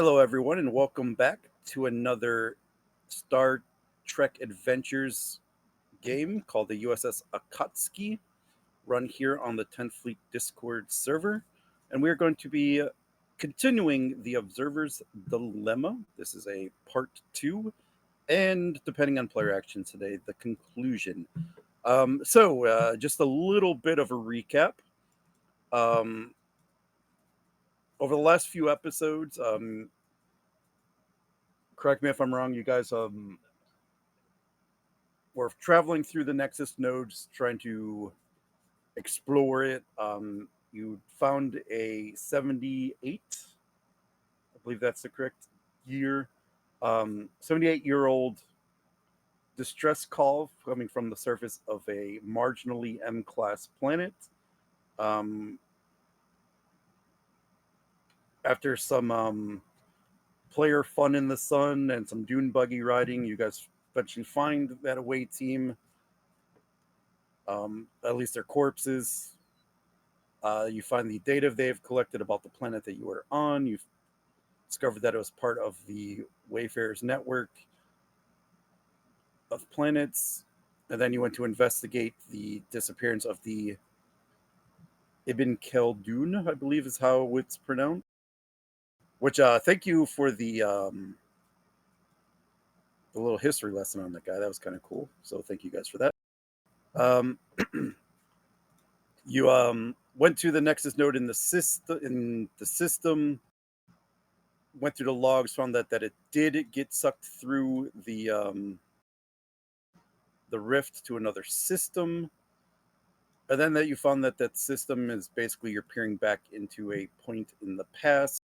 Hello, everyone, and welcome back to another Star Trek Adventures game called the USS Akatsuki, run here on the 10th Fleet Discord server. And we're going to be continuing the Observer's Dilemma. This is a part two, and depending on player action today, the conclusion. Just a little bit of a recap. Um, Over the last few episodes, correct me if I'm wrong, you guys were traveling through the Nexus nodes trying to explore it. You found a 78, I believe that's the correct year, 78-year-old distress call coming from the surface of a marginally M-class planet. Um, After some player fun in the sun and some dune buggy riding, you guys eventually find that away team, at least their corpses. You find the data they've collected about the planet that you were on. You've discovered that it was part of the Wayfarers network of planets. And then you went to investigate the disappearance of the Ibn Khaldun, I believe is how it's pronounced. Which, thank you for the little history lesson on that guy. That was kind of cool. So thank you guys for that. Um, you went to the Nexus node in the system. Went through the logs, found that it did get sucked through the rift to another system, and then that you found that that system is basically you're peering back into a point in the past.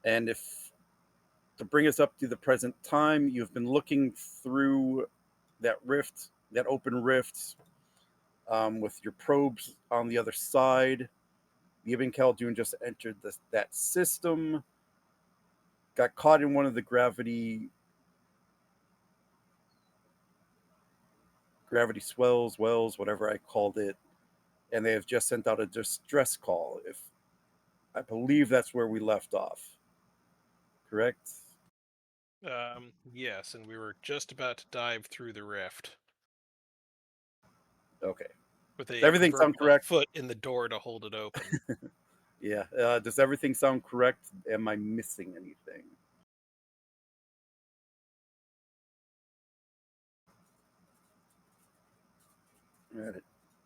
And if to bring us up to the present time, you've been looking through that rift, that open rift, with your probes on the other side. The Ibn Khaldun just entered that system, got caught in one of the gravity swells, wells, whatever I called it, and they have just sent out a distress call. If I believe that's where we left off, correct? Yes, and we were just about to dive through the rift Okay. with Does a everything sound proverbial correct? foot in the door to hold it open. Yeah. Does everything sound correct? Am I missing anything?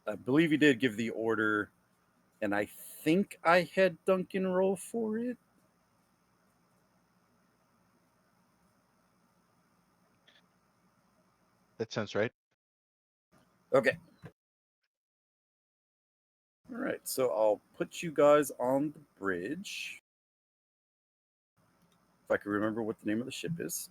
I believe you did give the order, and I think I had Duncan roll for it. That sounds right. Okay. All right. So I'll put you guys on the bridge. If I can remember what the name of the ship is.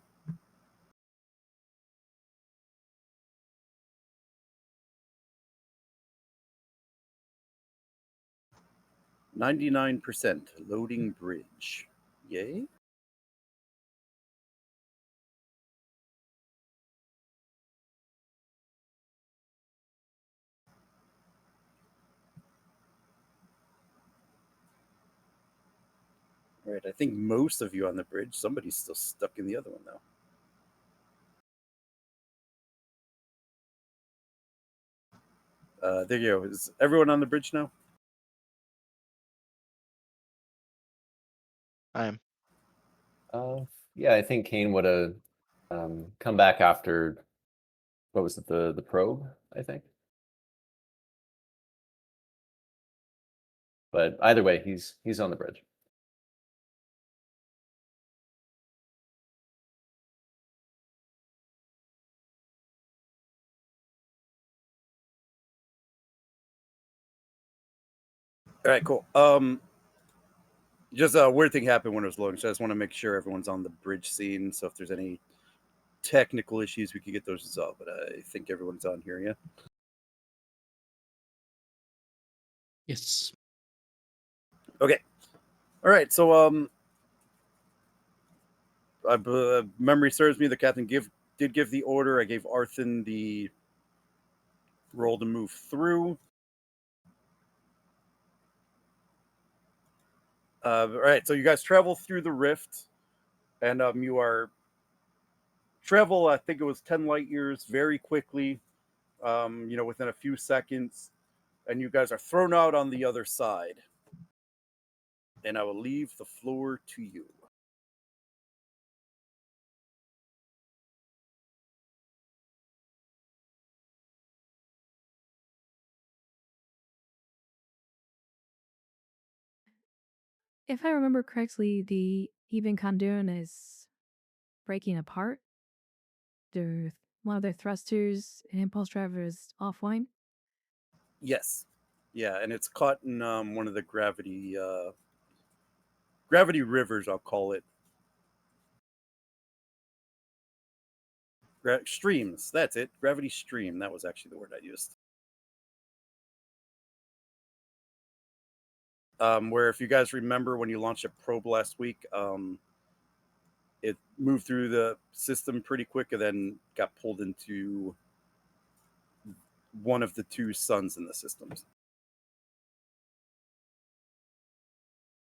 %, loading bridge. Yay. All right, I think most of you on the bridge. Somebody's still stuck in the other one, though. There you go. Is everyone on the bridge now? I am. Yeah, I think Kane would have come back after, what was it, the probe, I think. But either way, he's on the bridge. All right, cool. Just a weird thing happened when it was loading, so I just want to make sure everyone's on the bridge scene. So if there's any technical issues, we could get those resolved. But I think everyone's on here, yeah. Yes. Okay. All right. So memory serves me. The captain did give the order. I gave Arthur the roll to move through. All right, so you guys travel through the rift, and you are travel. I think it was 10 light years, very quickly. Within a few seconds, and you guys are thrown out on the other side. And I will leave the floor to you. If I remember correctly, the Even Kandun is breaking apart. One of their thrusters and impulse driver is offline. Yes, yeah, and it's caught in one of the gravity rivers, I'll call it. Streams. That's it. Gravity stream. That was actually the word I used. Where if you guys remember when you launched a probe last week, it moved through the system pretty quick and then got pulled into one of the two suns in the systems.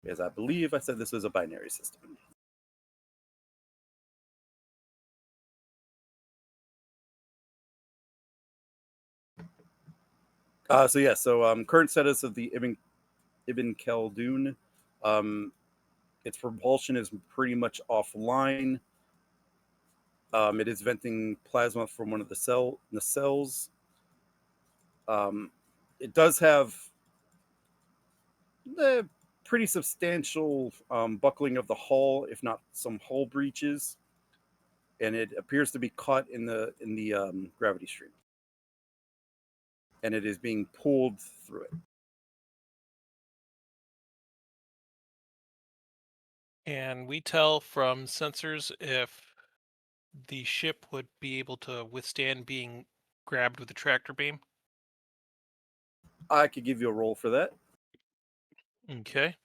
Because I believe I said this was a binary system. Current status of the Ibn Khaldun. Its propulsion is pretty much offline. It is venting plasma from one of the nacelles. It does have a pretty substantial buckling of the hull, if not some hull breaches, and it appears to be caught in the gravity stream, and it is being pulled through it. Can we tell from sensors if the ship would be able to withstand being grabbed with a tractor beam? I could give you a roll for that. Okay.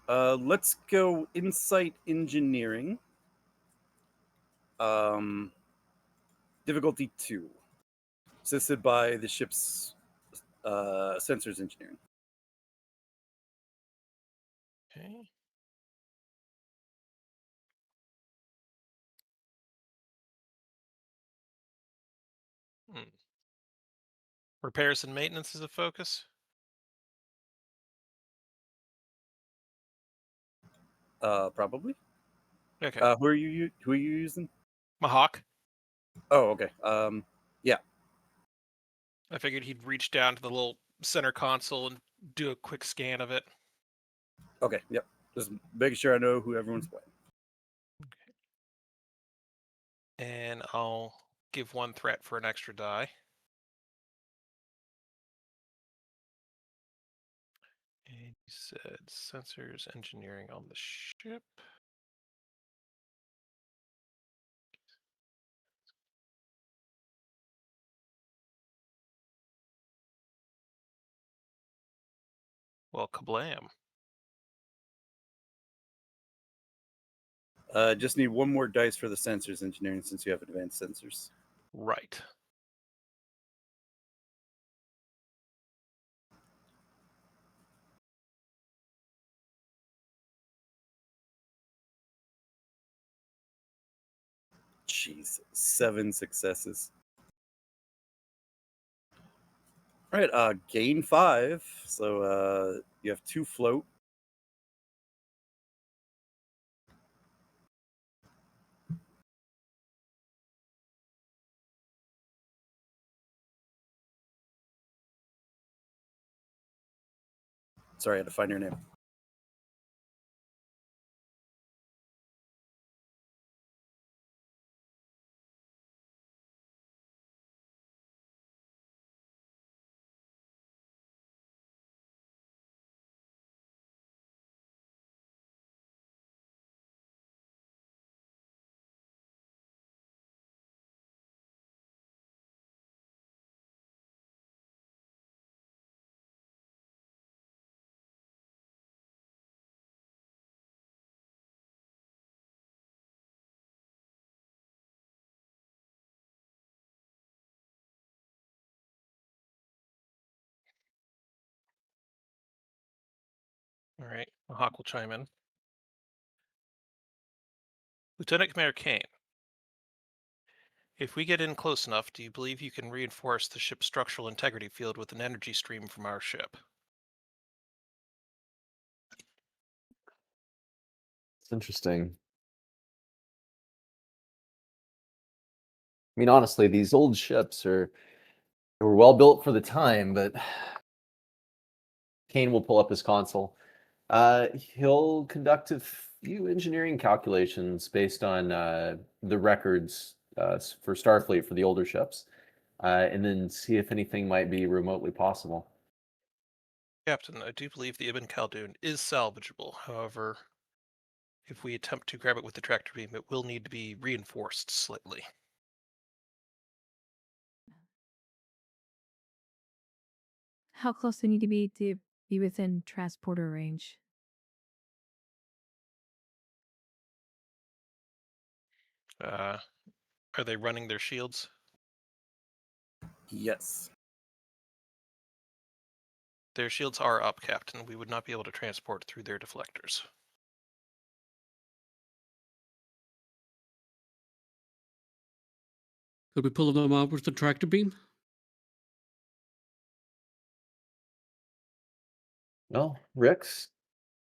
Let's go insight engineering. Difficulty 2, assisted by the ship's sensors engineering. Okay. Repairs and maintenance is a focus. Probably. Okay. Who are you using? Mahawk. Oh, okay. Yeah. I figured he'd reach down to the little center console and do a quick scan of it. Okay. Yep. Just making sure I know who everyone's playing. And I'll give one threat for an extra die. And he said sensors engineering on the ship. Well, kablam. Just need one more dice for the sensors engineering since you have advanced sensors. Right. Jeez, 7 successes. All right, gain 5. So you have 2 float. Sorry, I had to find your name. right, Hawk will chime in. Lieutenant Commander Kane, if we get in close enough, do you believe you can reinforce the ship's structural integrity field with an energy stream from our ship? It's interesting. I mean, honestly, these old ships they were well built for the time, but Kane will pull up his console. He'll conduct a few engineering calculations based on the records for Starfleet for the older ships, and then see if anything might be remotely possible. Captain, I do believe the Ibn Khaldun is salvageable. However, if we attempt to grab it with the tractor beam, it will need to be reinforced slightly. How close do you need to be within transporter range? Are they running their shields? Yes. Their shields are up, Captain. We would not be able to transport through their deflectors. Could we pull them out with the tractor beam? Well, Rix,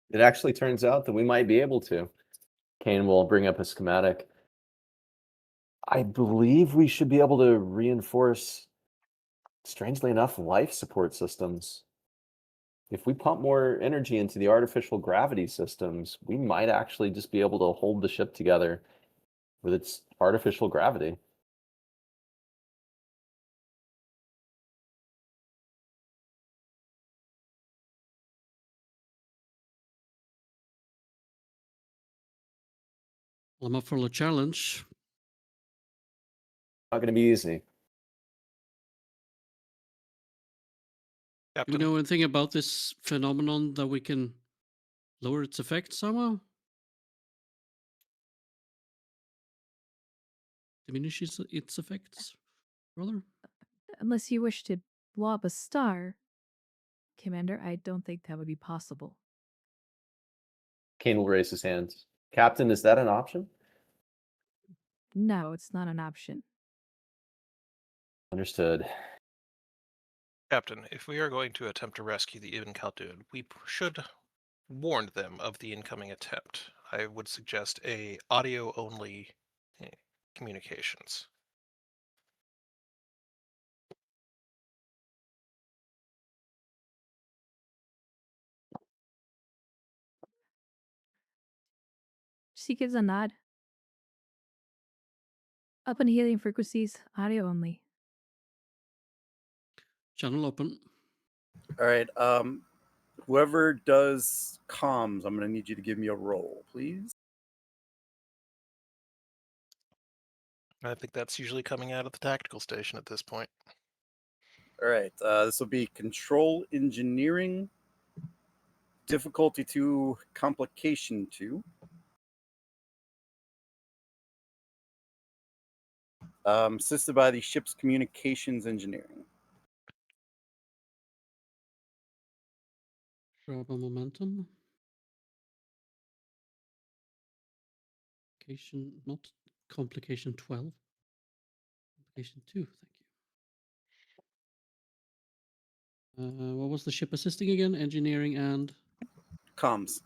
it actually turns out that we might be able to. Kane will bring up a schematic. I believe we should be able to reinforce, strangely enough, life support systems. If we pump more energy into the artificial gravity systems, we might actually just be able to hold the ship together with its artificial gravity. Well, I'm up for a challenge. Not going to be easy. Do Captain, we know anything about this phenomenon that we can lower its effects somehow? Diminishes its effects, rather? Unless you wish to blow up a star, Commander, I don't think that would be possible. Kane will raise his hand. Captain, is that an option? No, it's not an option. Understood. Captain, if we are going to attempt to rescue the Ibn Khaldun, we should warn them of the incoming attempt. I would suggest a audio-only communications. She gives a nod. Up and helium frequencies, audio only. Channel open. All right. Whoever does comms, I'm going to need you to give me a roll, please. I think that's usually coming out of the tactical station at this point. All right. This will be control engineering, difficulty 2, complication 2. Assisted by the ship's communications engineering. Grab a momentum. Complication, not complication 12. Complication 2, thank you. What was the ship assisting again? Engineering and Comms.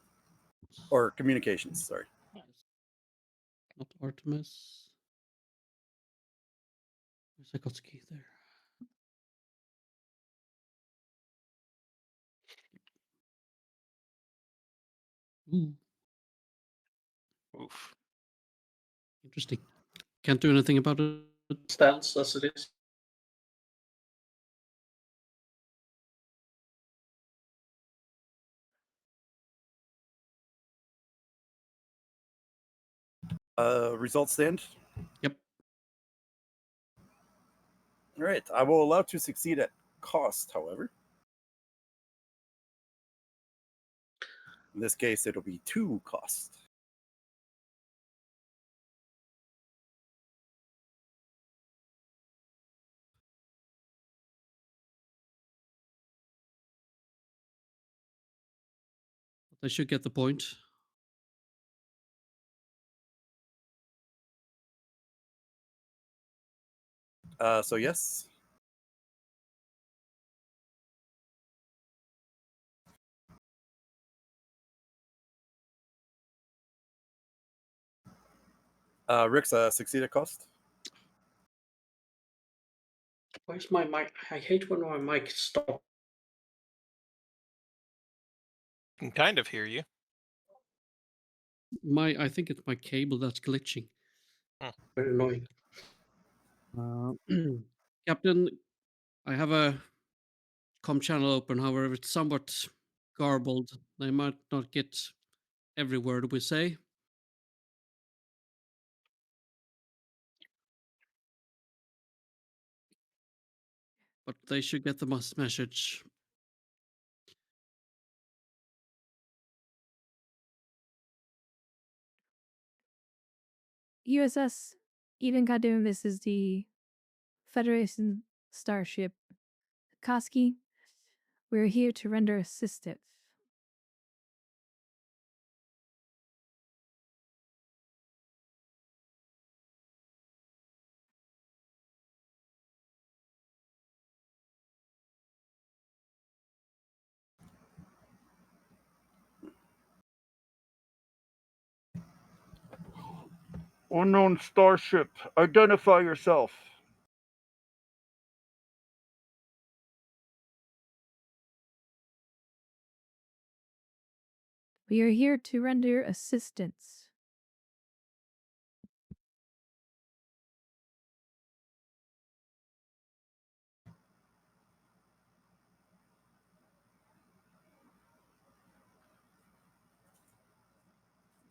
Or communications, sorry. not Artemis. Where's Akatsuki there? Ooh, Oof. interesting. Can't do anything about it. Stands as it is. Results stand? Yep. All right. I will allow to succeed at cost, however. In this case, it'll be 2 cost. They should get the point. So yes. Rick's succeed at cost. Where's my mic? I hate when my mic stops. Can kind of hear you. I think it's my cable that's glitching. Very annoying. Captain, I have a com channel open, however, it's somewhat garbled. I might not get every word we say. But they should get the message. USS Eden Kadun, this is the Federation starship Akatsuki. We're here to render assistance. Unknown starship, identify yourself. We are here to render assistance.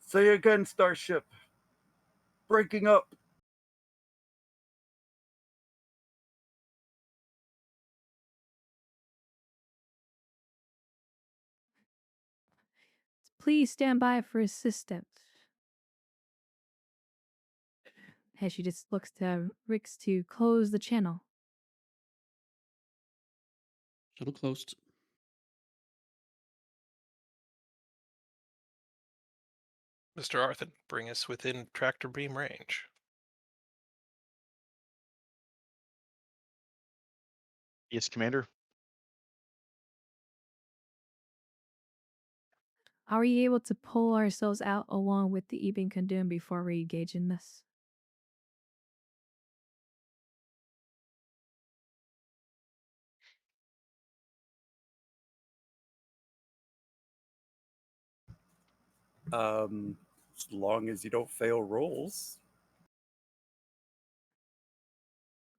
Say again, starship. Breaking up. Please stand by for assistance. As she just looks to Rix to close the channel. Channel closed. Mr. Arthur, bring us within tractor beam range. Yes, Commander. Are we able to pull ourselves out along with the Eben Kandun before we engage in this? As long as you don't fail rolls.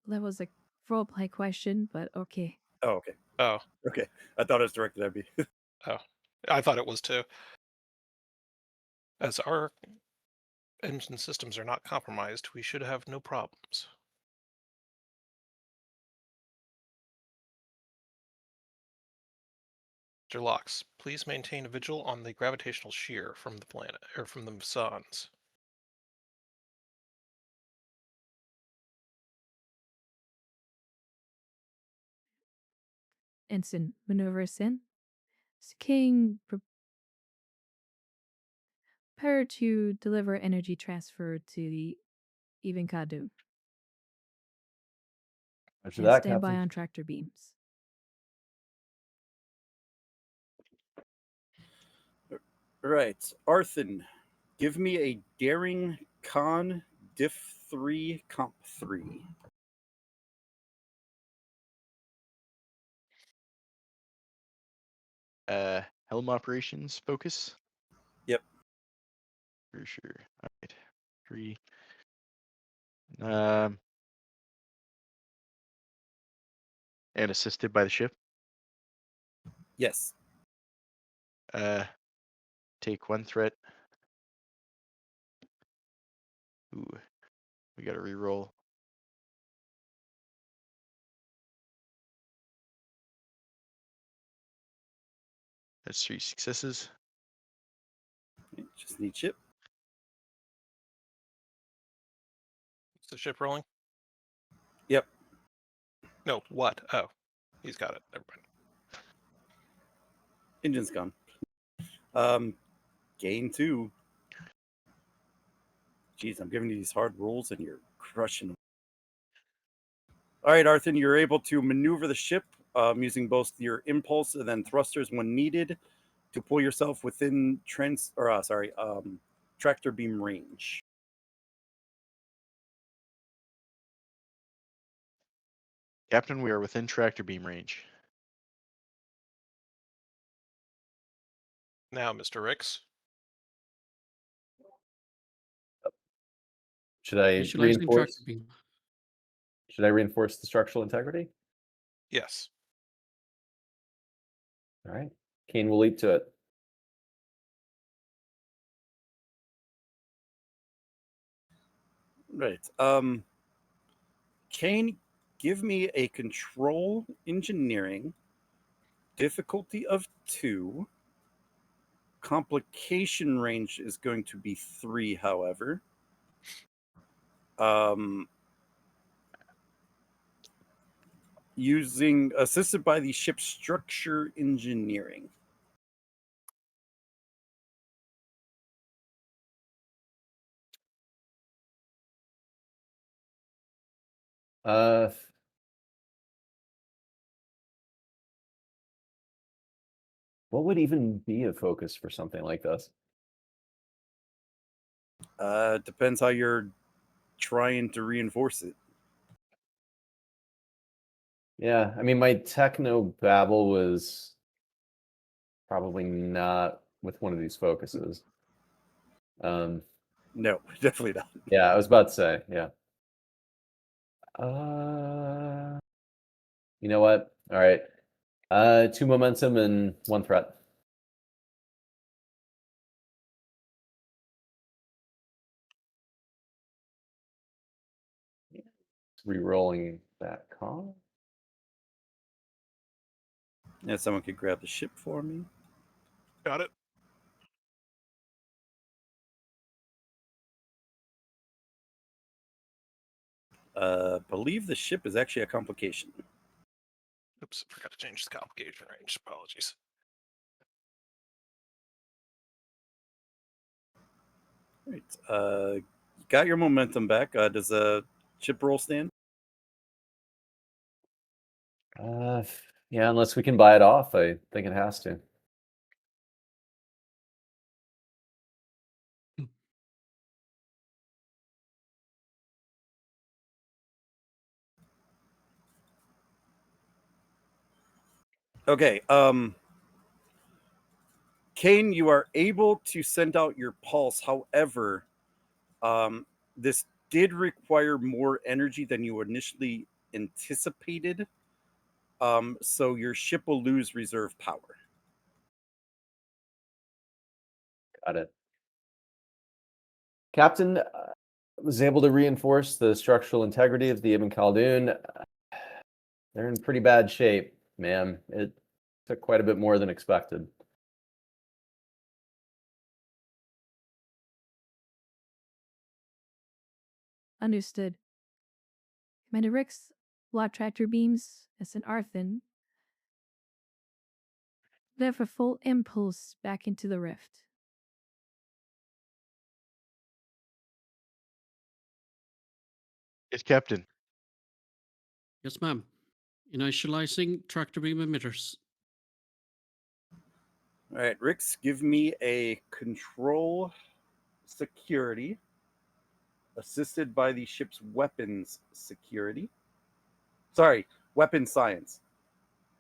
That was a roleplay question, but okay. Oh, okay. Oh, Okay. I thought it was directed at me. oh. I thought it was too. As our engine systems are not compromised, we should have no problems. Mr. Locks, please maintain a vigil on the gravitational shear from the planet, or from the suns. Ensign maneuvers in. King prepare to deliver energy transfer to the Eben Kadu. After And that, stand by Captain. on tractor beams. Right. Arthur, give me a daring con diff 3 comp 3. Helm operations focus. Yep. For sure. All right. 3. And assisted by the ship. Yes. Take 1 threat. Ooh, we got to reroll. That's 3 successes. Just need ship. Is the ship rolling? Yep. No, what? Oh, he's got it. Never mind. Engine's gone. Gain 2. Jeez, I'm giving you these hard rolls and you're crushing them. All right, Arthur, you're able to maneuver the ship using both your impulse and then thrusters when needed to pull yourself within tractor beam range. Captain, we are within tractor beam range. Now, Mr. Ricks. Should I Visualizing tractor reinforce? beam. Should I reinforce the structural integrity? Yes. All right. Kane will leap to it. Right. Kane, give me a control engineering difficulty of 2. Complication range is going to be 3, however. Using assisted by the ship's structure engineering. What would even be a focus for something like this? Depends how you're trying to reinforce it. Yeah, I mean, my techno babble was probably not with one of these focuses. No, definitely not. Yeah, I was about to say, yeah. You know what? All right. 2 momentum and 1 threat. Rerolling that con. Yeah, someone could grab the ship for me. Got it. Believe the ship is actually a complication. Oops, forgot to change the complication range. Apologies. Right. Got your momentum back. Does a ship roll stand? Yeah, unless we can buy it off, I think it has to. Okay. Kane, you are able to send out your pulse. However, this did require more energy than you initially anticipated. So your ship will lose reserve power. Got it. Captain was able to reinforce the structural integrity of the Ibn Khaldun. They're in pretty bad shape, man. It took quite a bit more than expected. Understood. Commander Rix, block tractor beams as an Arthin. Deliver full impulse back into the rift. Yes, Captain. Yes, ma'am. Initializing tractor beam emitters. All right, Rix, give me a control security assisted by the ship's weapons security. Sorry, weapon science.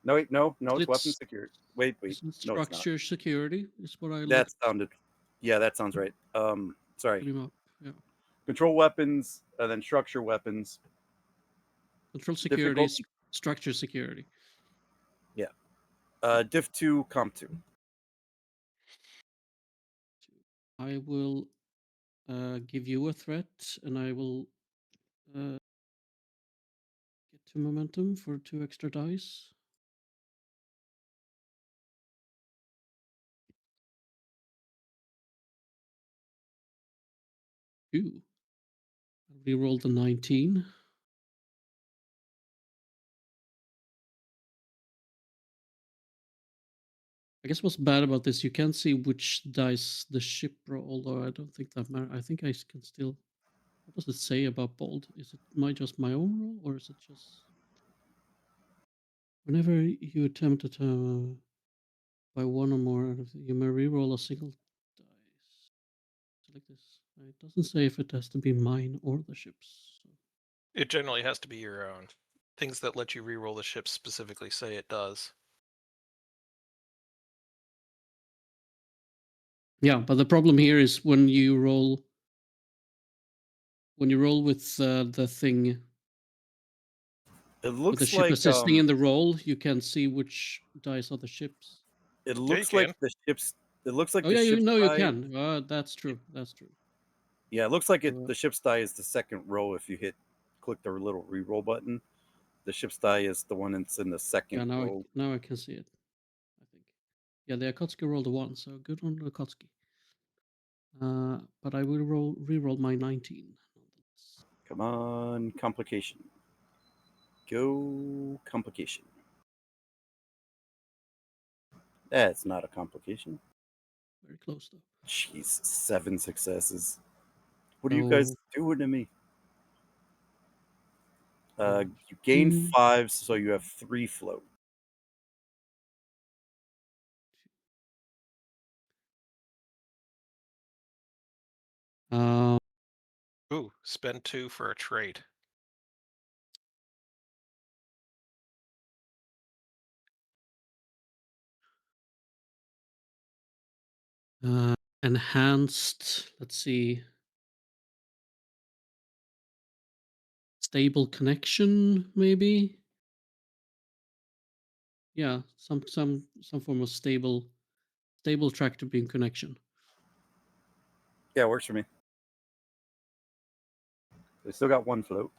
No, wait, no, it's weapons security. Wait, no, it's not. Structure security is what I That looked. sounded, yeah, that sounds right. Sorry, Put him up. Yeah. control weapons and then structure weapons. Control security, Difficulty, structure security. yeah. Diff 2, Comp 2. I will give you a threat, and I will get 2 momentum for 2 extra dice. Ooh. I rerolled a 19. I guess what's bad about this, you can't see which dice the ship roll, although I don't think that matters. I think I can still. What does it say about bold? Is it just my own roll, or is it just whenever you attempt to by one or more, you may re-roll a single dice. So like this. It doesn't say if it has to be mine or the ship's. So. It generally has to be your own. Things that let you reroll the ships specifically say it does. Yeah, but the problem here is when you roll with the thing It with the looks ship like assisting in the roll, you can see which dice are the ships. it Yeah, you looks like can. the ship's. It looks like Oh the yeah, ship's you die. can. That's true. That's true. Yeah, it looks like Uh, the ship's die is the second row. If you click the little reroll button, the ship's die is the one that's in the second Yeah, row. now I can see it. I think. Yeah, the Akatsuki rolled a 1, so good on the Akatsuki. But I will re-roll my 19. Come on, complication. Go complication. That's not a complication. Very close though. Jeez, 7 successes. What are you So guys doing to me? Mm. You gain Mm. 5, so you have 3 float. Ooh, spend 2 for a trade. Enhanced. Let's see. Stable connection, maybe. Yeah, some form of stable tractor beam connection. Yeah, it works for me. They still got 1 float.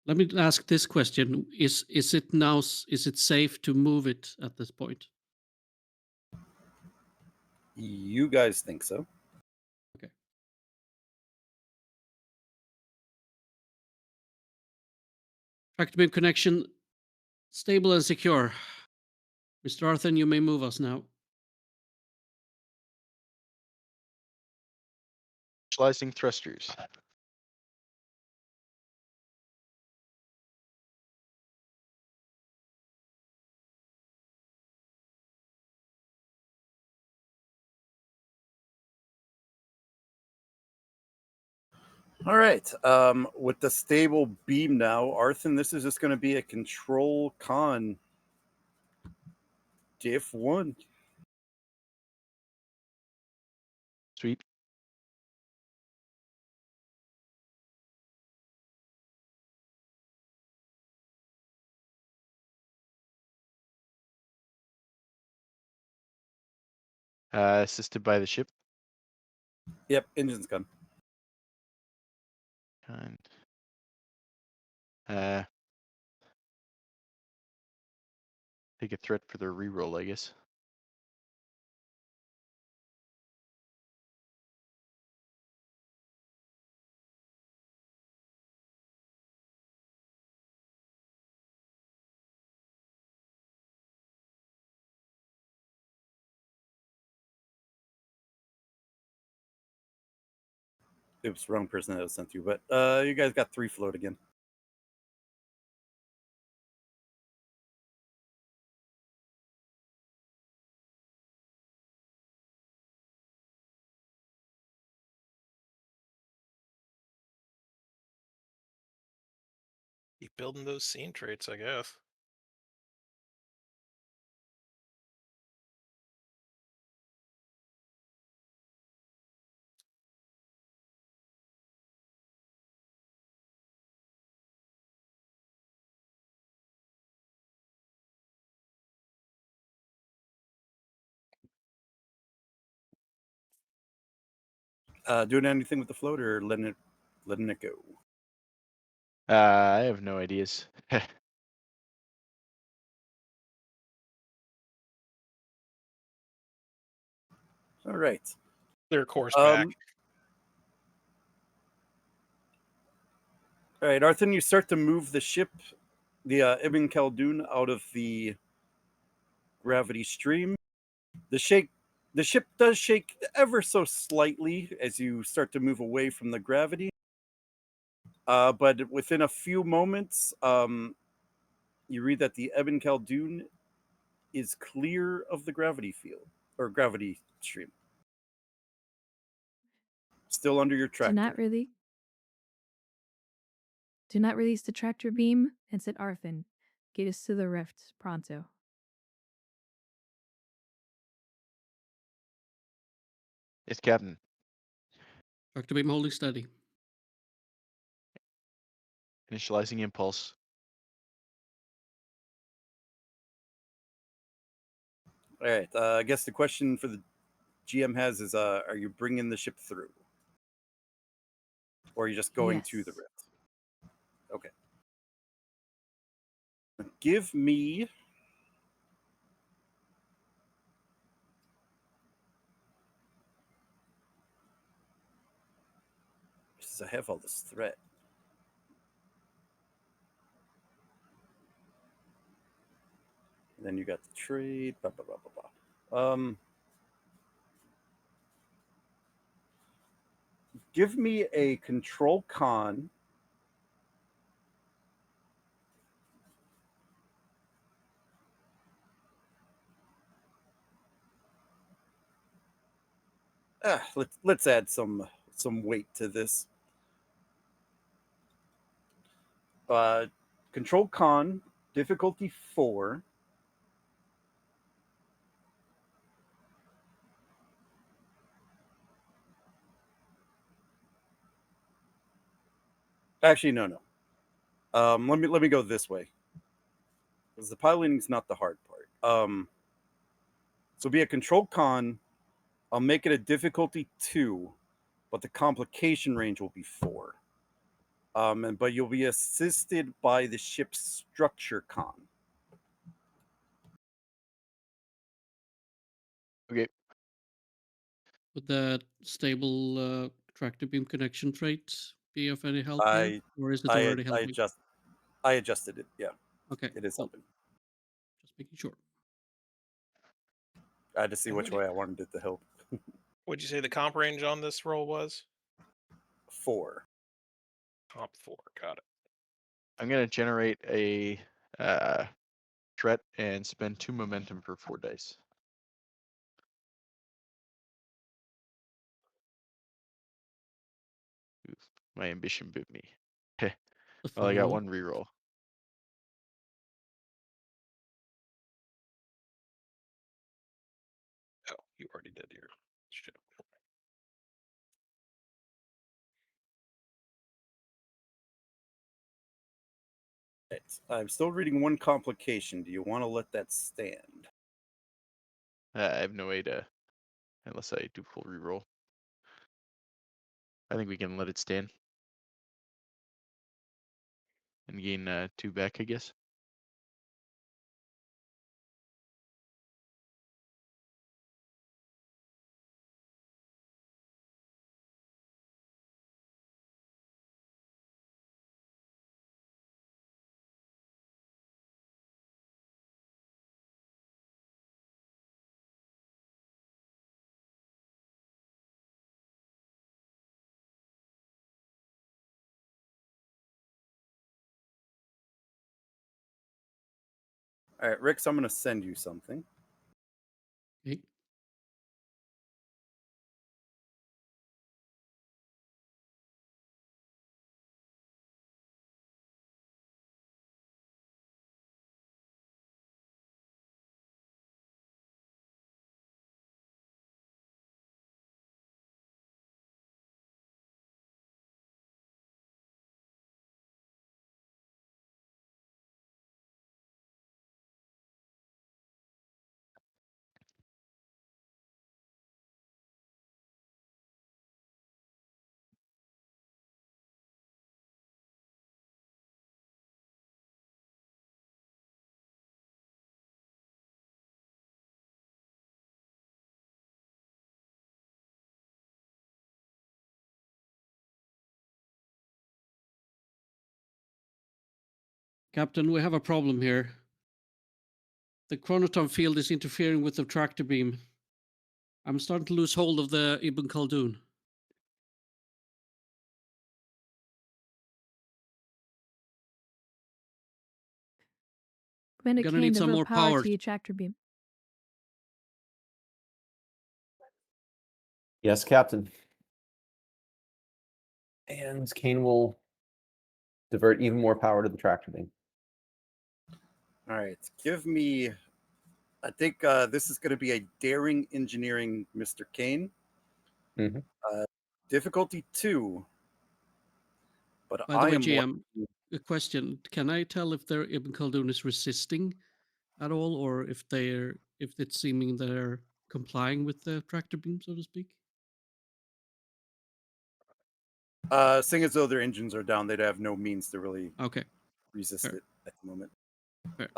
Let me ask this question: Is it safe to move it at this point? You guys think so? Okay. Tractor beam connection, stable and secure. Mr. Arthur, you may move us now. Specializing thrusters. All right. With the stable beam now, Arthur, this is just going to be a control con. Diff 1. Sweet. Assisted by the ship. Yep, engine's gun. Kind. Take a threat for their reroll, I guess. Oops, wrong person that was sent to. But you guys got 3 float again. Keep building those scene traits, I guess. Doing anything with the float or letting it go? I have no ideas. All right. Clear course back. All right, Arthur, you start to move the ship, the Ibn Khaldun, out of the gravity stream. The ship does shake ever so slightly as you start to move away from the gravity. But within a few moments, you read that the Ibn Khaldun is clear of the gravity field or gravity stream. Still under your Do tractor. not release the tractor beam and said Arthin. Get us to the rift pronto. Yes, Captain. Tractor beam holding steady. Initializing impulse. All right. I guess the question for the GM has is, are you bringing the ship through, or are you just going to the Yes. rift? Okay. Give me. Because I have all this threat. And then you got the trade. Blah, blah, blah, blah, blah. Give me a control con. Let's add some weight to this. Uh, control con difficulty 4. Actually, no. Let me go this way because the piloting is not the hard part. So be a control con. I'll make it a difficulty 2, but the complication range will be 4. But you'll be assisted by the ship's structure con. Okay. Would that stable tractor beam connection trait be of any help here? Or is it already helping? I adjusted it. Yeah, Okay, it is cool. helping. Just making sure. I had to see And which way I wanted it to help. Would you say the comp range on this roll was? 4. Comp 4. Got it. I'm gonna generate a threat and spend 2 momentum for 4 dice. Oof, my ambition bit me. The Well, I got follow-up. 1 reroll. Oh, you already did your shit. Right. I'm still reading one complication. Do you want to let that stand? I have no way to, unless I do full reroll. I think we can let it stand. And gain 2 back, I guess. All right, Rix, I'm going to send you something. Okay. Captain, we have a problem here. The chronoton field is interfering with the tractor beam. I'm starting to lose hold of the Ibn Khaldun. Commander Gonna Kane, need some divert more power power. to your tractor beam. Yes, Captain. And Kane will divert even more power to the tractor beam. All right, give me. I think this is going to be a daring engineering, Mr. Kane. Mhm. Difficulty 2. But By the I way, am GM, a question: can I tell if their Ibn Khaldun is resisting at all, or if it's seeming they're complying with the tractor beam, so to speak? seeing as though their engines are down, they'd have no means to really Okay. resist Fair. it at the moment. Fair.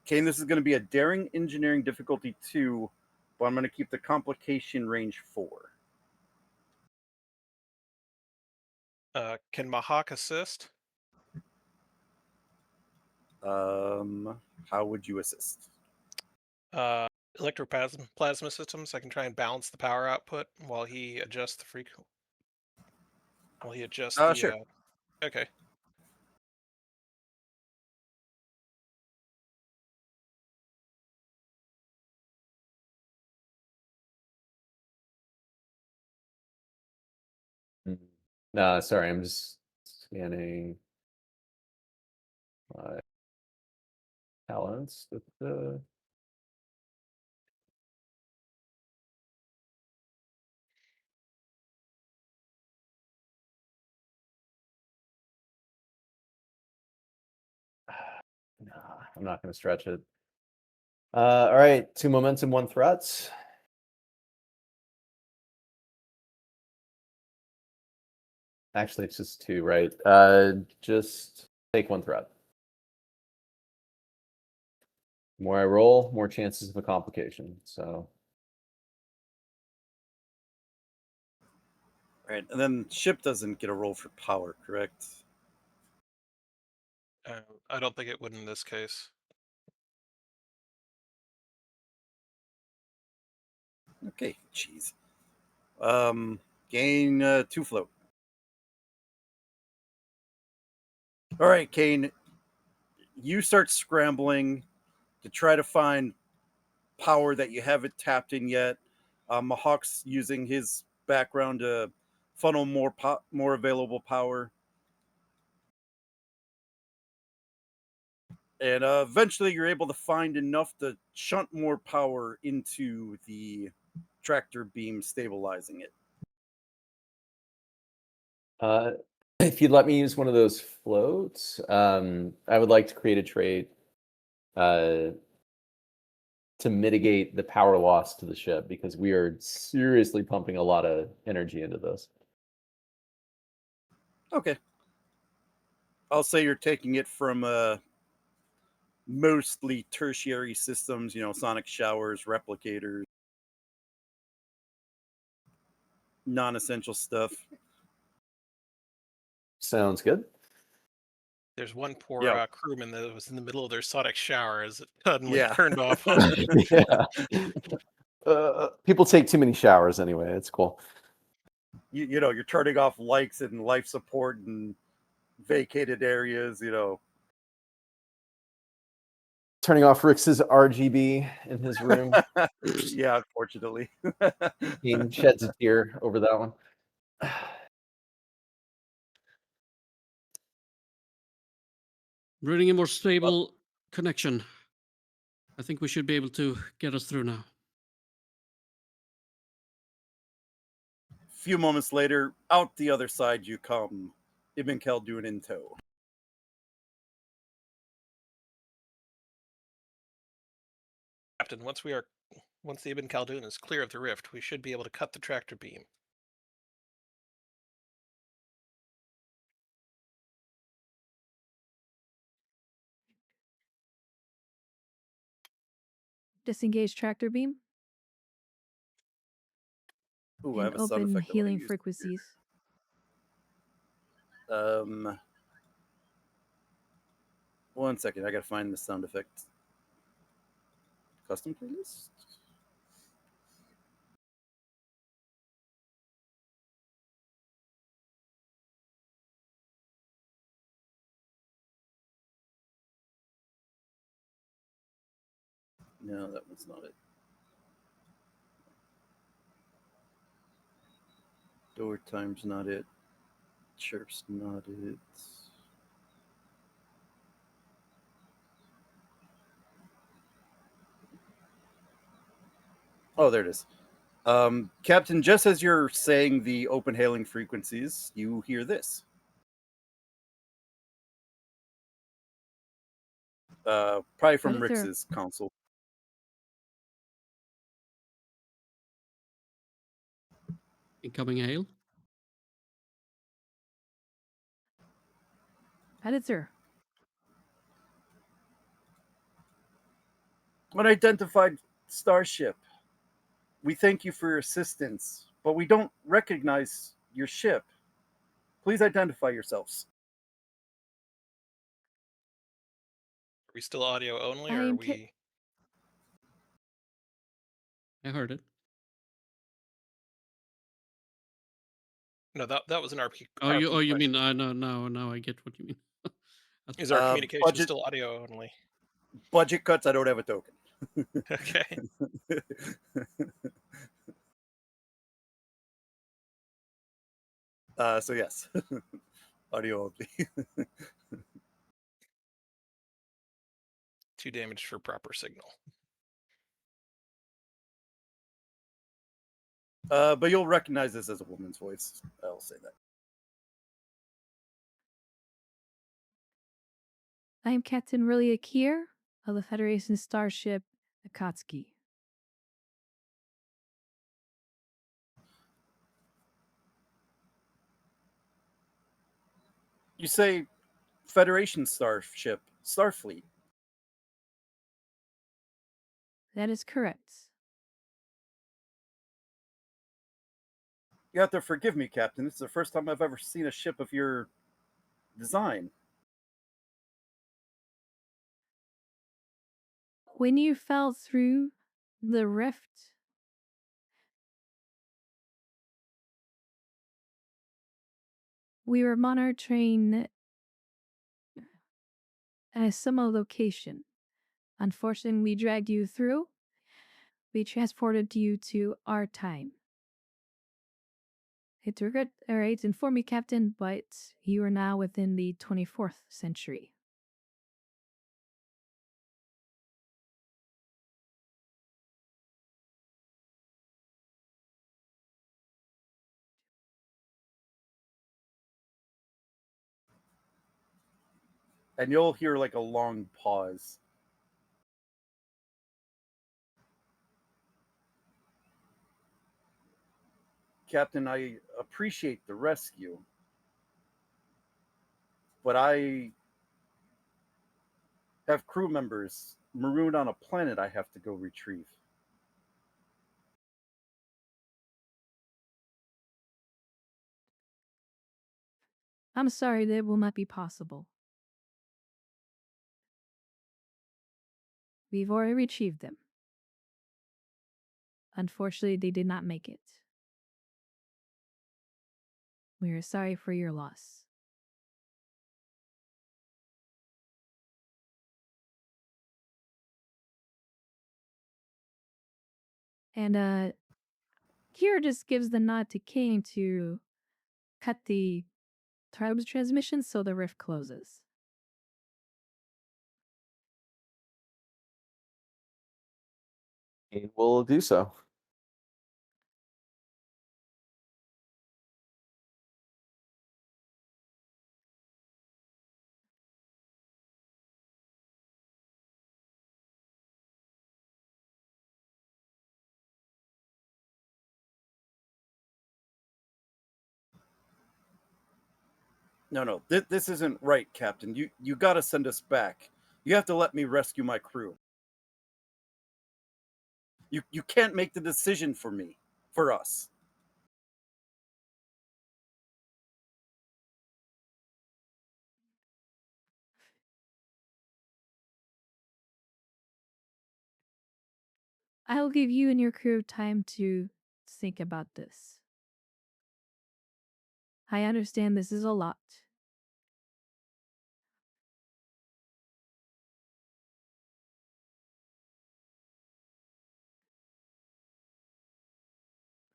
Kane, this is going to be a daring engineering difficulty 2, but I'm going to keep the complication range 4. Can Mahawk assist? How would you assist? Electroplasma systems. I can try and balance the power output while he adjusts the While he adjusts the. Sure. Okay. No, sorry, I'm just scanning my talents with the. Nah, I'm not going to stretch it. All right, 2 momentum, 1 threat. Actually, it's just 2, right? Just take 1 threat. The more I roll, more chances of a complication. So Right, and then ship doesn't get a roll for power, correct? I don't think it would in this case. Okay, jeez. Gain 2 float. All right, Kane. You start scrambling to try to find power that you haven't tapped in yet. Mahawk's using his background to funnel more available power, and eventually you're able to find enough to shunt more power into the tractor beam, stabilizing it. if you'd let me use one of those floats, I would like to create a trait to mitigate the power loss to the ship because we are seriously pumping a lot of energy into this. Okay. I'll say you're taking it from mostly tertiary systems, sonic showers, replicators, non-essential stuff. Sounds good. There's one poor Yeah. crewman that was in the middle of their sonic shower as it suddenly Yeah. turned off. Yeah. People take too many showers anyway. It's cool. You're turning off lights and life support and vacated areas, Turning off Rix's RGB in his room. Yeah, unfortunately. He sheds a tear over that one. Bringing a more stable connection. I think we should be able to get us through now. Few moments later, out the other side you come, Ibn Khaldun in tow. Captain, once the Ibn Khaldun is clear of the rift, we should be able to cut the tractor beam. Disengage tractor beam Ooh, I and have a sound open effect I want to healing use. frequencies. 1 second, I gotta find the sound effect. Custom playlist? No, that one's not it. Door time's not it. Chirp's not it. Oh, there it is. Captain, just as you're saying the open hailing frequencies, you hear this. Probably from Right there. Rix's console. Incoming hail. Editor. Unidentified starship. We thank you for your assistance, but we don't recognize your ship. Please identify yourselves. Are we still audio only, I or are am we? I heard it. No, that was an RP. Oh, you question. mean now I get what you mean. Is our communication budget- still audio only? Budget cuts, I don't have a token. Okay. So yes, audio only. 2 damage for proper signal. But you'll recognize this as a woman's voice. I'll say that. I am Captain Rilia Keir of the Federation starship Akatsuki. You say Federation starship, Starfleet. That is correct. You have to forgive me, Captain. This is the first time I've ever seen a ship of your design. When you fell through the rift, we were monitoring a similar location. Unfortunately, we dragged you through. We transported you to our time. It's regret, to inform you, Captain, but you are now within the 24th century. And you'll hear like a long pause. Captain, I appreciate the rescue, but I have crew members marooned on a planet I have to go retrieve. I'm sorry that will not be possible. We've already retrieved them. Unfortunately, they did not make it. We are sorry for your loss. And Kira just gives the nod to Kane to cut the tribe's transmission so the rift closes. He will do so. No, this isn't right, Captain. You got to send us back. You have to let me rescue my crew. You can't make the decision for me, for us. I'll give you and your crew time to think about this. I understand this is a lot.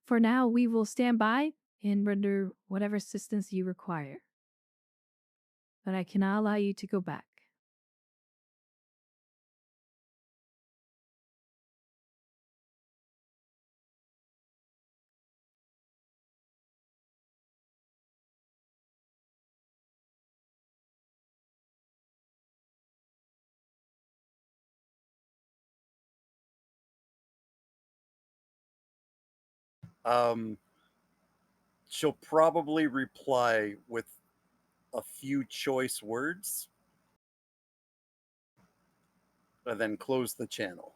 For now, we will stand by and render whatever assistance you require. But I cannot allow you to go back. Um, she'll probably reply with a few choice words and then close the channel.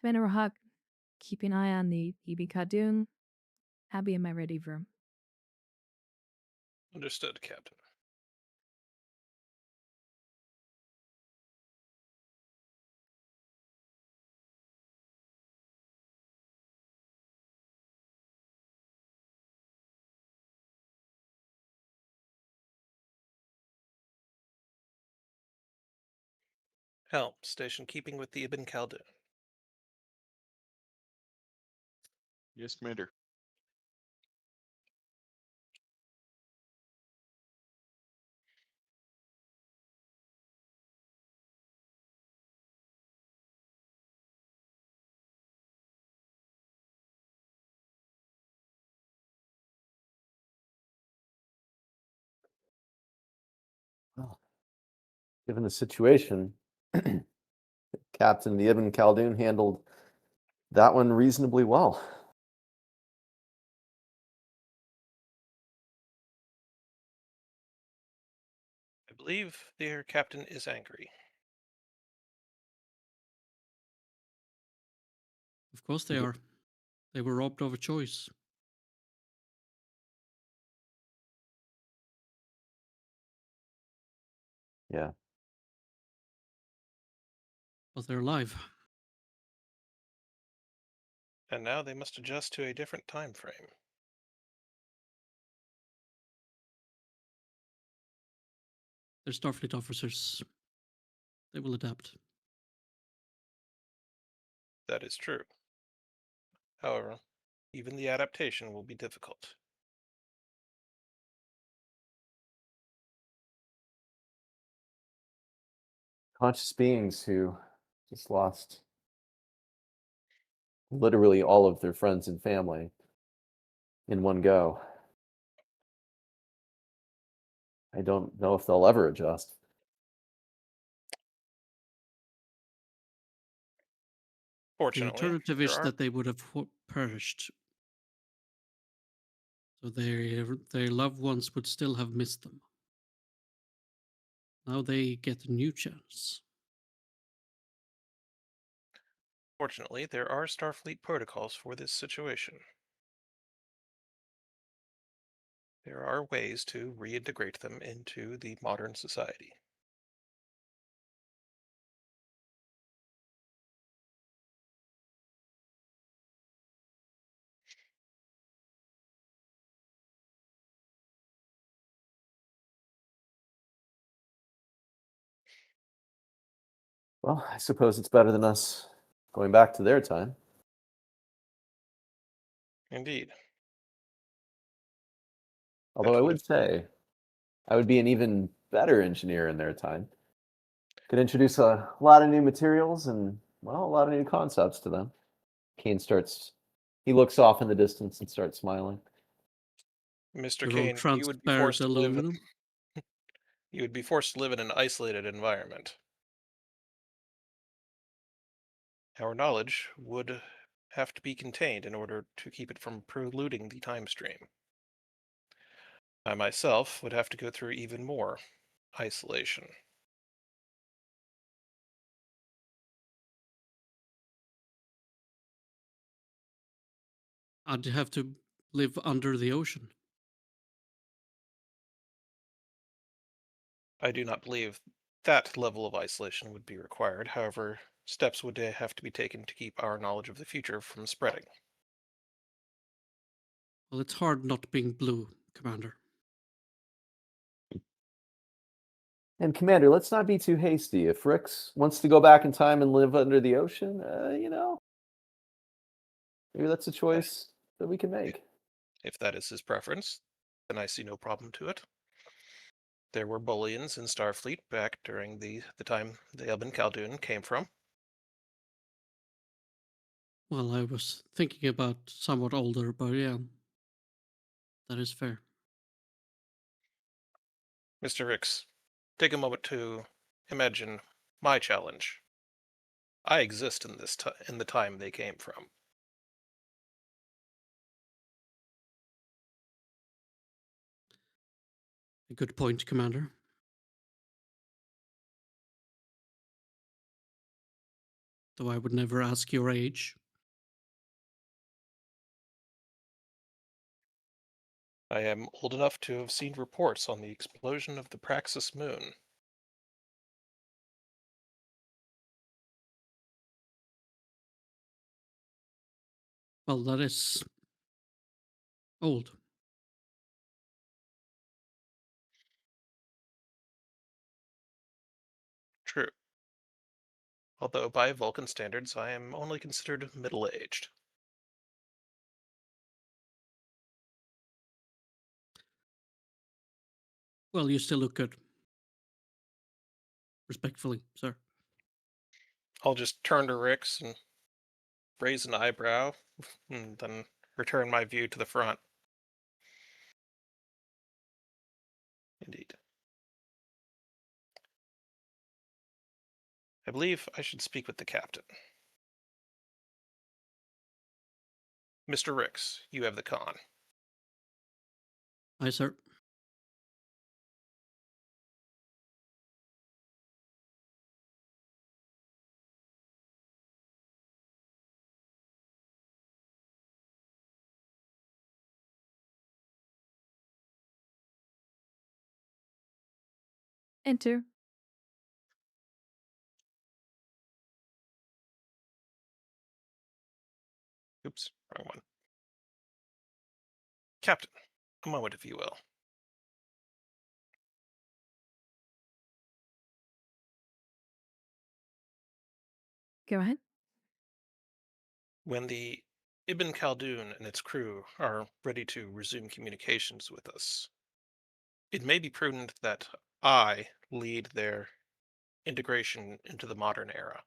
Venerahawk, keep an eye on the Ibikadun. I'll be in my ready room. Understood, Captain. Helm, station keeping with the Ibn Khaldun. Yes, Commander. Well, given the situation, Captain the Ibn Khaldun handled that one reasonably well. I believe their captain is angry. Of course they Ye- are. They were robbed of a choice. Yeah. But they're alive. And now they must adjust to a different time frame. They're Starfleet officers. They will adapt. That is true. However, even the adaptation will be difficult. Conscious beings who just lost literally all of their friends and family in one go. I don't know if they'll ever adjust. The Fortunately, alternative there is are that they would have perished. So their loved ones would still have missed them. Now they get a new chance. Fortunately, there are Starfleet protocols for this situation. There are ways to reintegrate them into the modern society. Well, I suppose it's better than us going back to their time. Indeed. Although That I would would have been say I would be an even better engineer in their time. Could introduce a lot of new materials and, well, a lot of new concepts to them. Kane starts, he looks off in the distance and starts smiling. Mr. They're all Kane, transparent aluminum. you would be forced to live in an isolated environment. Our knowledge would have to be contained in order to keep it from polluting the time stream. I myself would have to go through even more isolation. I'd have to live under the ocean. I do not believe that level of isolation would be required. However, steps would have to be taken to keep our knowledge of the future from spreading. Well, it's hard not being blue, Commander. And Commander, let's not be too hasty. If Rix wants to go back in time and live under the ocean, maybe that's a choice that we can make. If that is his preference, then I see no problem to it. There were bullions in Starfleet back during the time the Ibn Khaldun came from. Well, I was thinking about somewhat older, but yeah, that is fair. Mr. Rix, take a moment to imagine my challenge. I exist in in the time they came from. A good point, Commander. Though I would never ask your age. I am old enough to have seen reports on the explosion of the Praxis moon. Well, that is old. True. Although by Vulcan standards I am only considered middle-aged. Well, you still look good. Respectfully, sir. I'll just turn to Rix and raise an eyebrow, and then return my view to the front. Indeed. I believe I should speak with the captain. Mr. Rix, you have the con. Aye, sir. Enter. Oops, wrong one. Captain, a moment if you will. Go ahead. When the Ibn Khaldun and its crew are ready to resume communications with us, it may be prudent that I lead their integration into the modern era.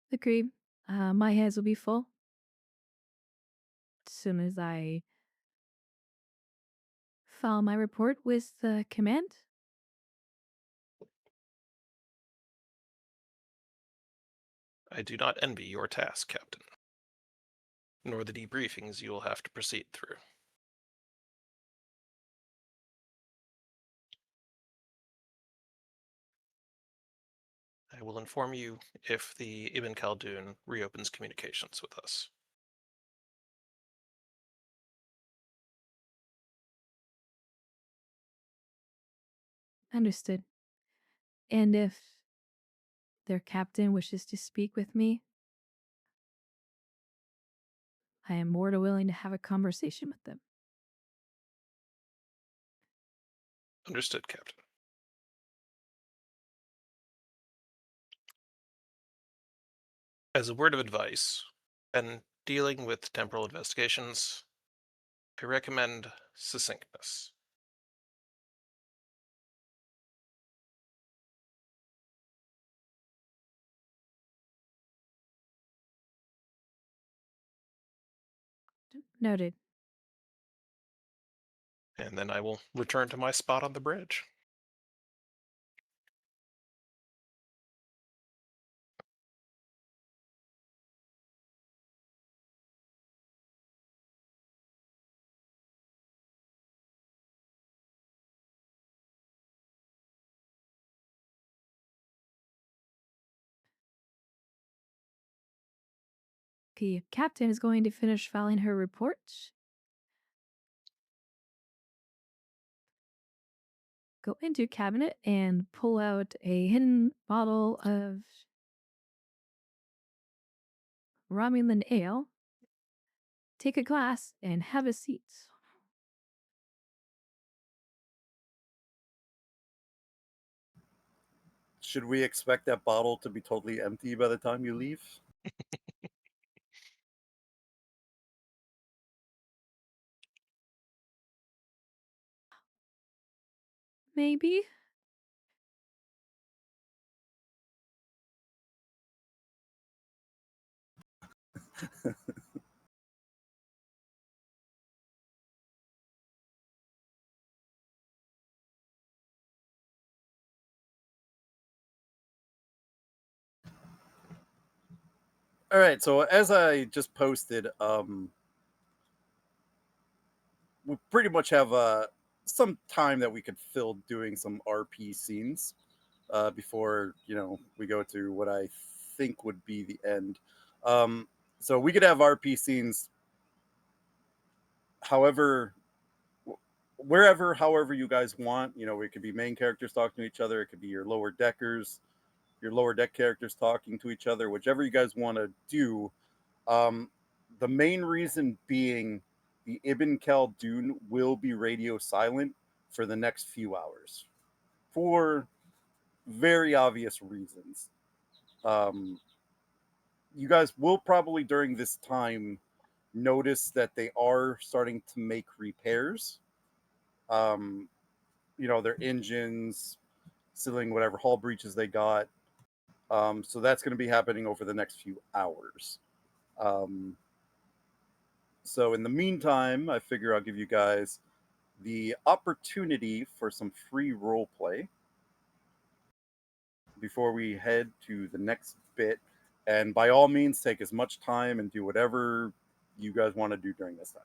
Agreed. My hands will be full. As soon as I file my report with the command. I do not envy your task, Captain, nor the debriefings you will have to proceed through. I will inform you if the Ibn Khaldun reopens communications with us. Understood. And if their captain wishes to speak with me, I am more than willing to have a conversation with them. Understood, Captain. As a word of advice, when dealing with temporal investigations, I recommend succinctness. Noted. And then I will return to my spot on the bridge. the captain is going to finish filing her report. Go into cabinet and pull out a hidden bottle of Romulan ale. Take a glass and have a seat. Should we expect that bottle to be totally empty by the time you leave? Maybe. All right, so as I just posted, we pretty much have some time that we could fill doing some RP scenes before we go to what I think would be the end. So we could have RP scenes, however, wherever, however you guys want. It could be main characters talking to each other. It could be your lower deck characters talking to each other. Whichever you guys want to do. Um, the main reason being the Ibn Khaldun will be radio silent for the next few hours for very obvious reasons. Um, you guys will probably during this time notice that they are starting to make repairs. Um, their engines, sealing whatever hull breaches they got. So that's going to be happening over the next few hours. So in the meantime, I figure I'll give you guys the opportunity for some free role play before we head to the next bit. And by all means, take as much time and do whatever you guys want to do during this time.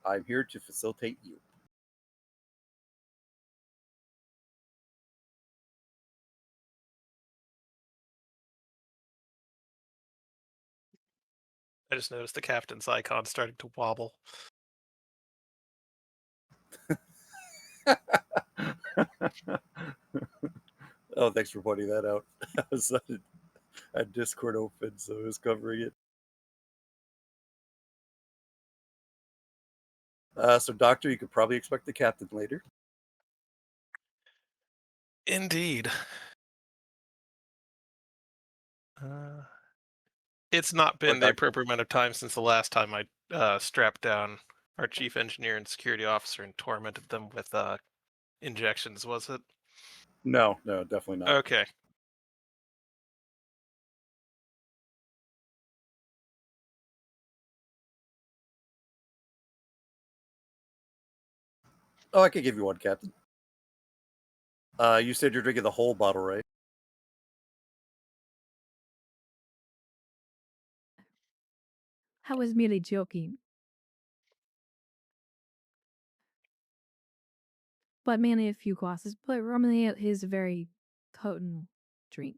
I'm here to facilitate you. I just noticed the captain's icon starting to wobble. Oh, thanks for pointing that out. I had Discord open, so I was covering it. So, Doctor, you could probably expect the captain later. Indeed. It's not been the appropriate amount of time since the last time I strapped down our chief engineer and security officer and tormented them with injections, was it? No, definitely not. Okay. Oh, I could give you one, Captain. You said you're drinking the whole bottle, right? I was merely joking. But mainly a few glasses. But Romulan is a very potent drink.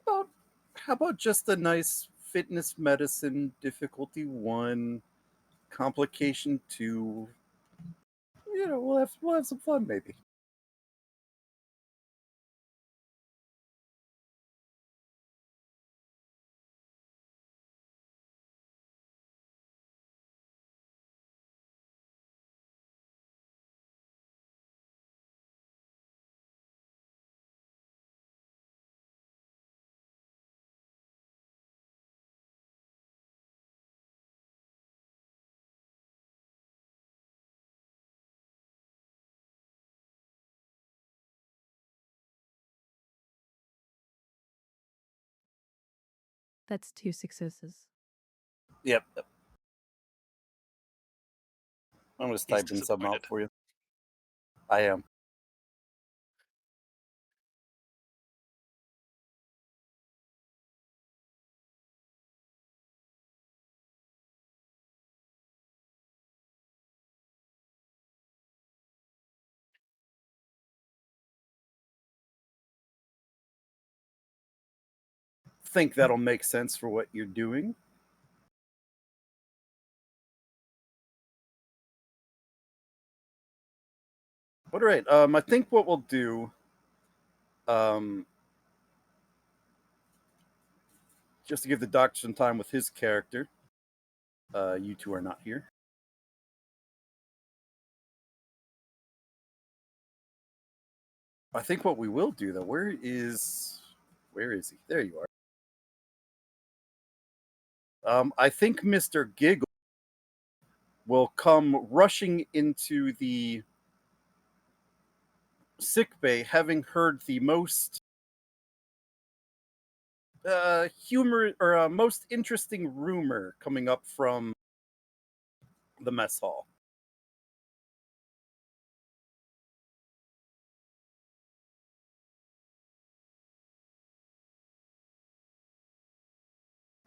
How about just a nice fitness medicine difficulty 1, complication 2? We'll have some fun maybe. That's 2 successes. Yep. I'm just He's typing something out disappointed. for you. I am. think that'll make sense for what you're doing. But all right, I think what we'll do, um, just to give the doctor some time with his character. You two are not here. I think what we will do though, where is he? There you are. I think Mr. Giggle will come rushing into the sick bay, having heard the most humor or most interesting rumor coming up from the mess hall.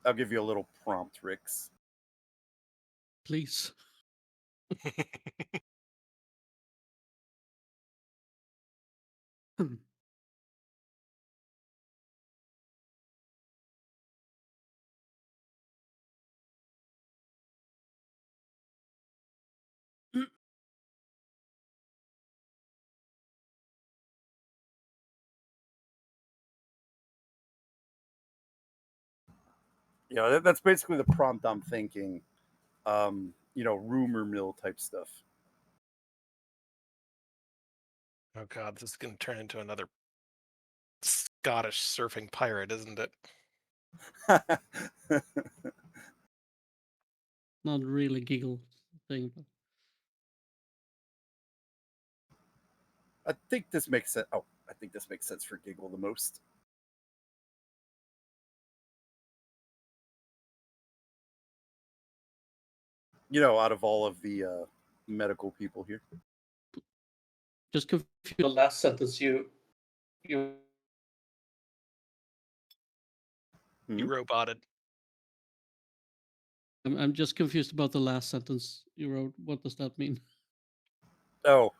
I'll give you a little prompt, Rix. Please. That's basically the prompt I'm thinking. Rumor mill type stuff. Oh god, this is going to turn into another Scottish surfing pirate, isn't it? Not really giggle thing, but I think this makes sense. Oh, I think this makes sense for Giggle the most. Out of all of the medical people here. just confused the last sentence you You roboted. I'm just confused about the last sentence you wrote. What does that mean? Oh,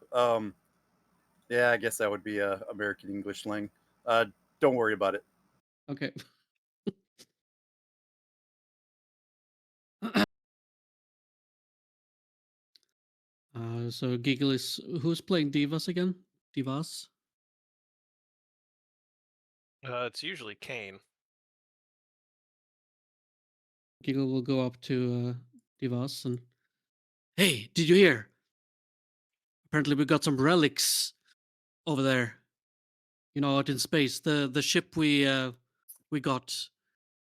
yeah, I guess that would be American English slang. Don't worry about it. Okay. So Giggle is who's playing Divas again? Divas? It's usually Kane. Giggle will go up to Divas and hey, did you hear? Apparently we got some relics over there. Out in space. The ship we got.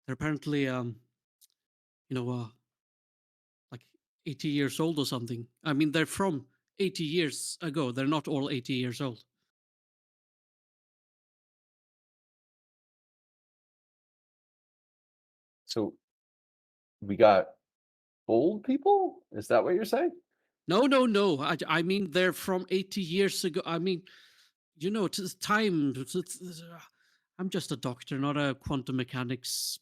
They're apparently like 80 years old or something. I mean, they're from 80 years ago. They're not all 80 years old. So we got old people? Is that what you're saying? No, no, no. I mean, they're from 80 years ago. I mean, it's time. I'm just a doctor, not a quantum mechanics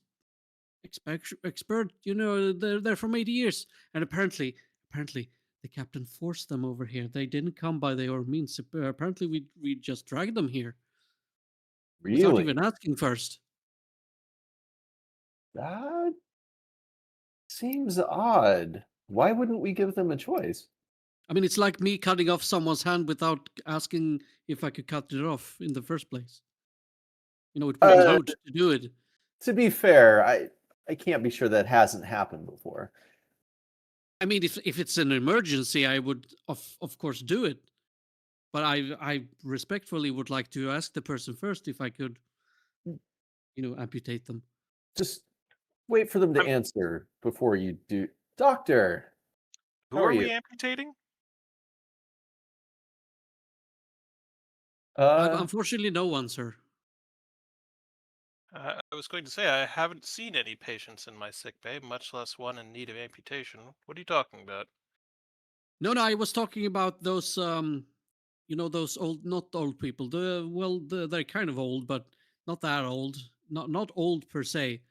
expert. They're from 80 years, and apparently, the captain forced them over here. They didn't come by their own means. Apparently, we just dragged them here without Really? even asking first. That seems odd. Why wouldn't we give them a choice? I mean, it's like me cutting off someone's hand without asking if I could cut it off in the first place. It would be rude to do it. To be fair, I can't be sure that hasn't happened before. I mean, if it's an emergency, I would of course do it. But I respectfully would like to ask the person first if I could, amputate them. Just wait for them to answer before you do. Doctor, Who how are you? we amputating? Unfortunately, no one, sir. I was going to say I haven't seen any patients in my sick bay, much less one in need of amputation. What are you talking about? No, I was talking about those, those old, not old people. They're kind of old, but not that old. Not old per se.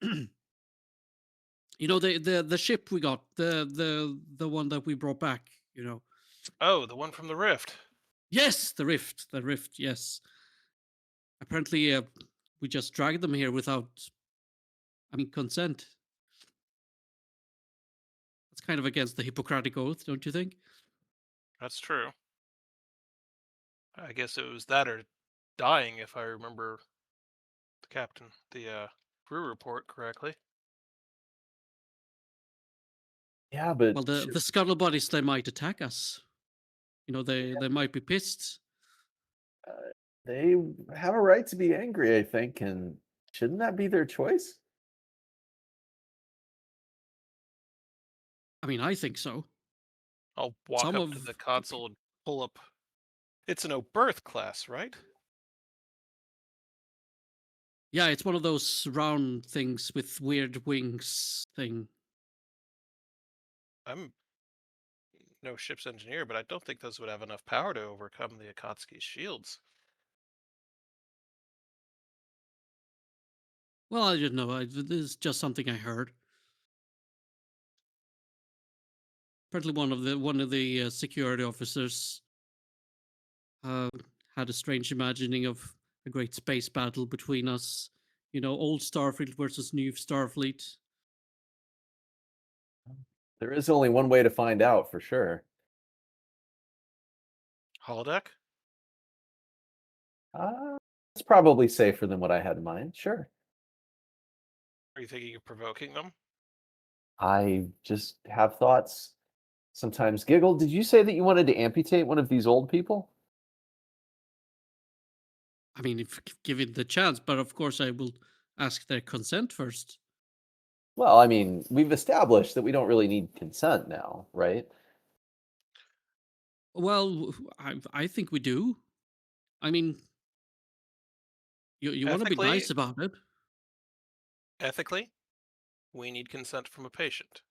The ship we got, the one that we brought back. Oh, the one from the rift. Yes, the rift. Yes. Apparently, we just drag them here without, consent. That's kind of against the Hippocratic Oath, don't you think? That's true. I guess it was that or dying, if I remember the crew report correctly. Yeah, but Well, the scuttle buddies, they might attack us. They might be pissed. they have a right to be angry, I think, and shouldn't that be their choice? I think so. I'll walk Some up to of the console and pull up. It's an Birth class, right? Yeah, it's one of those round things with weird wings thing. I'm no ship's engineer, but I don't think those would have enough power to overcome the Akatsuki's shields. Well, I didn't know. This is just something I heard. Apparently, one of the security officers uh, had a strange imagining of a great space battle between us. Old Starfleet versus new Starfleet. There is only one way to find out for sure. Holodeck? It's probably safer than what I had in mind. Sure. Are you thinking of provoking them? I just have thoughts. Sometimes giggle. Did you say that you wanted to amputate one of these old people? If given the chance, but of course I will ask their consent first. Well, I mean, we've established that we don't really need consent now, right? Well, I think we do. I mean, you want to be Ethically, nice about it. ethically, we need consent from a patient.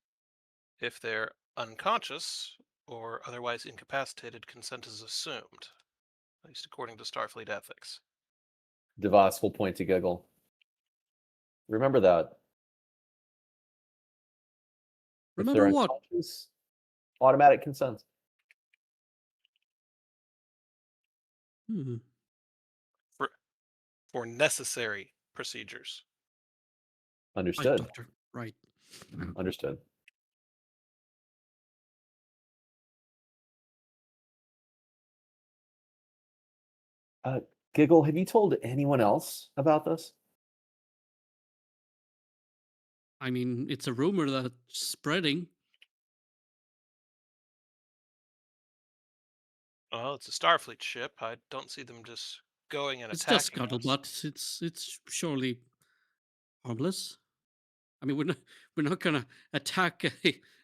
If they're unconscious or otherwise incapacitated, consent is assumed, at least according to Starfleet ethics. DeVos will point to giggle. Remember that. If Remember they're what? unconscious, automatic consent. Hmm. For necessary procedures. Right, Understood. doctor. Right. Understood. Giggle, have you told anyone else about this? It's a rumor that's spreading. Well, it's a Starfleet ship. I don't see them just going and It's just attacking us. scuttlebutt. It's surely harmless. We're not gonna attack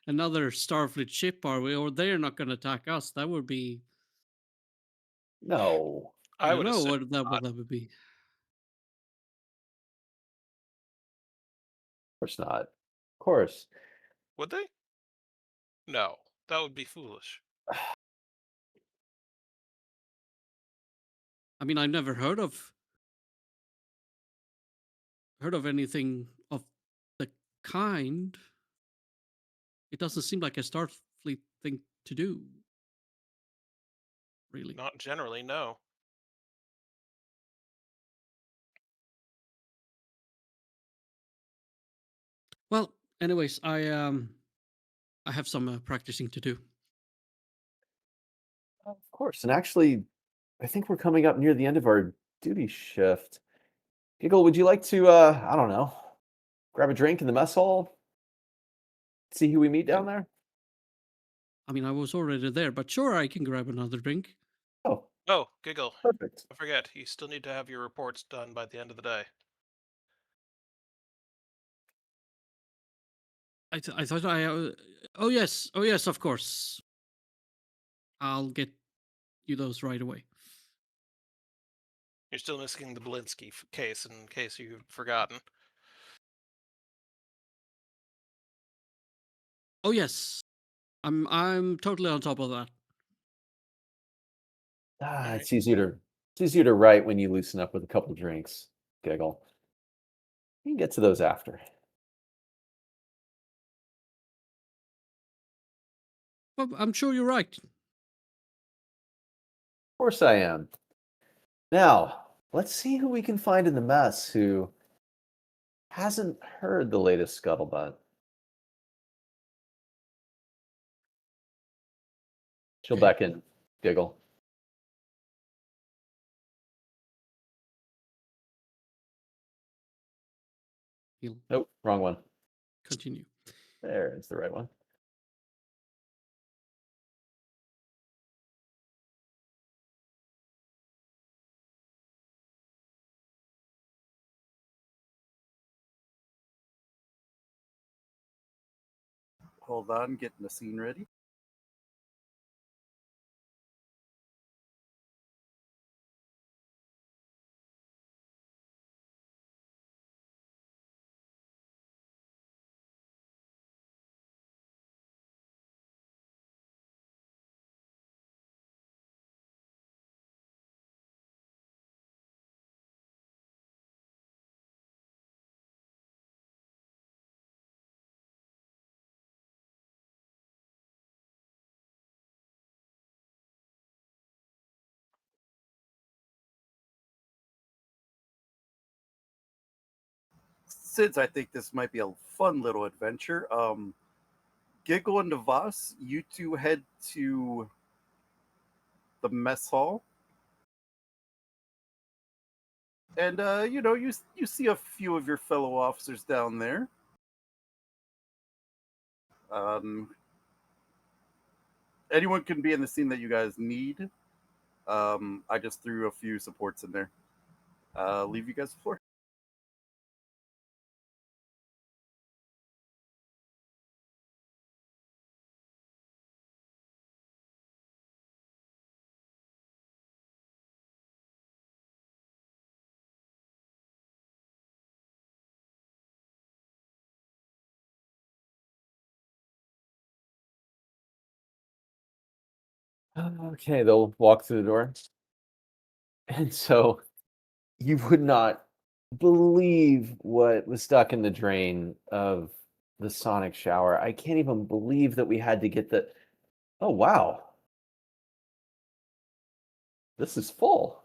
another Starfleet ship, are we? Or they're not gonna attack us. That would be. No. I I don't would know assume what that would be. Of course not. Of course. would they? No, that would be foolish. I've never heard of anything of the kind. It doesn't seem like a Starfleet thing to do. Really. Not generally, no. Well, anyways, I have some practicing to do. Of course. And actually, I think we're coming up near the end of our duty shift. Giggle, would you like to, I don't know, grab a drink in the mess hall? See who we meet down there? I was already there, but sure, I can grab another drink. Oh, Oh, giggle. perfect. I forget. You still need to have your reports done by the end of the day. I thought oh yes, of course. I'll get you those right away. You're still missing the Belinsky case, in case you've forgotten. Oh yes, I'm totally on top of that. Alright. It's easier to write when you loosen up with a couple drinks. Giggle. You can get to those after. Well, I'm sure you're right. Of course I am. Now, let's see who we can find in the mess who hasn't heard the latest scuttlebutt. She'll Okay. back in, giggle. He'll Nope, wrong one. continue. There is the right one. Hold on, getting the scene ready. Since I think this might be a fun little adventure, Giggle and Devos, you two head to the mess hall, and you see a few of your fellow officers down there. Um, anyone can be in the scene that you guys need. I just threw a few supports in there. Leave you guys the floor. Okay, they'll walk through the door. And so you would not believe what was stuck in the drain of the sonic shower. I can't even believe that we had to get the. Oh, wow. This is full.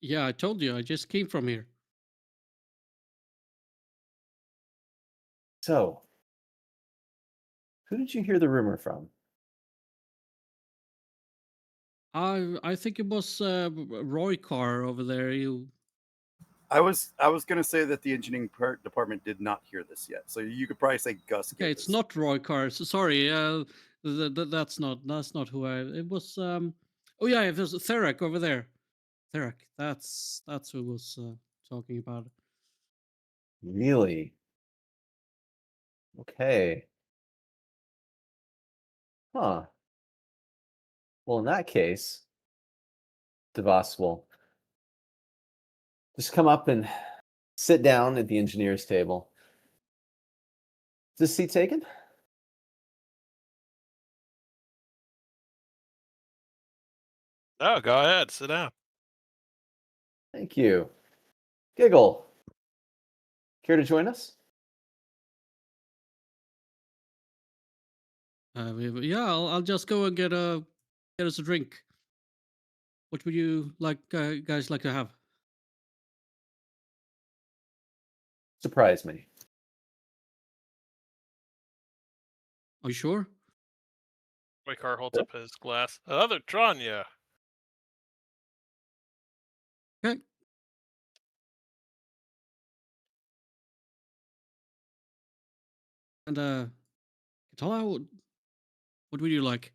Yeah, I told you. I just came from here. So, who did you hear the rumor from? I think it was Roy Carr over there. I was gonna say that the engineering department did not hear this yet, so you could probably say Gus. Okay, it's not Roy Carr. So sorry. That's not who I. It was. Oh yeah, it was Theric over there. Theric. That's who was talking about it. Really? Okay. Huh. Well, in that case, DeVos will just come up and sit down at the engineer's table. Is this seat taken? Oh, go ahead, sit down. Thank you. Giggle. Care to join us? Yeah, I'll just go and get us a drink. What would you like, guys, like to have? Surprise me. Are you sure? My car holds up his glass. Another Tranya. Okay. And Katala, what would you like?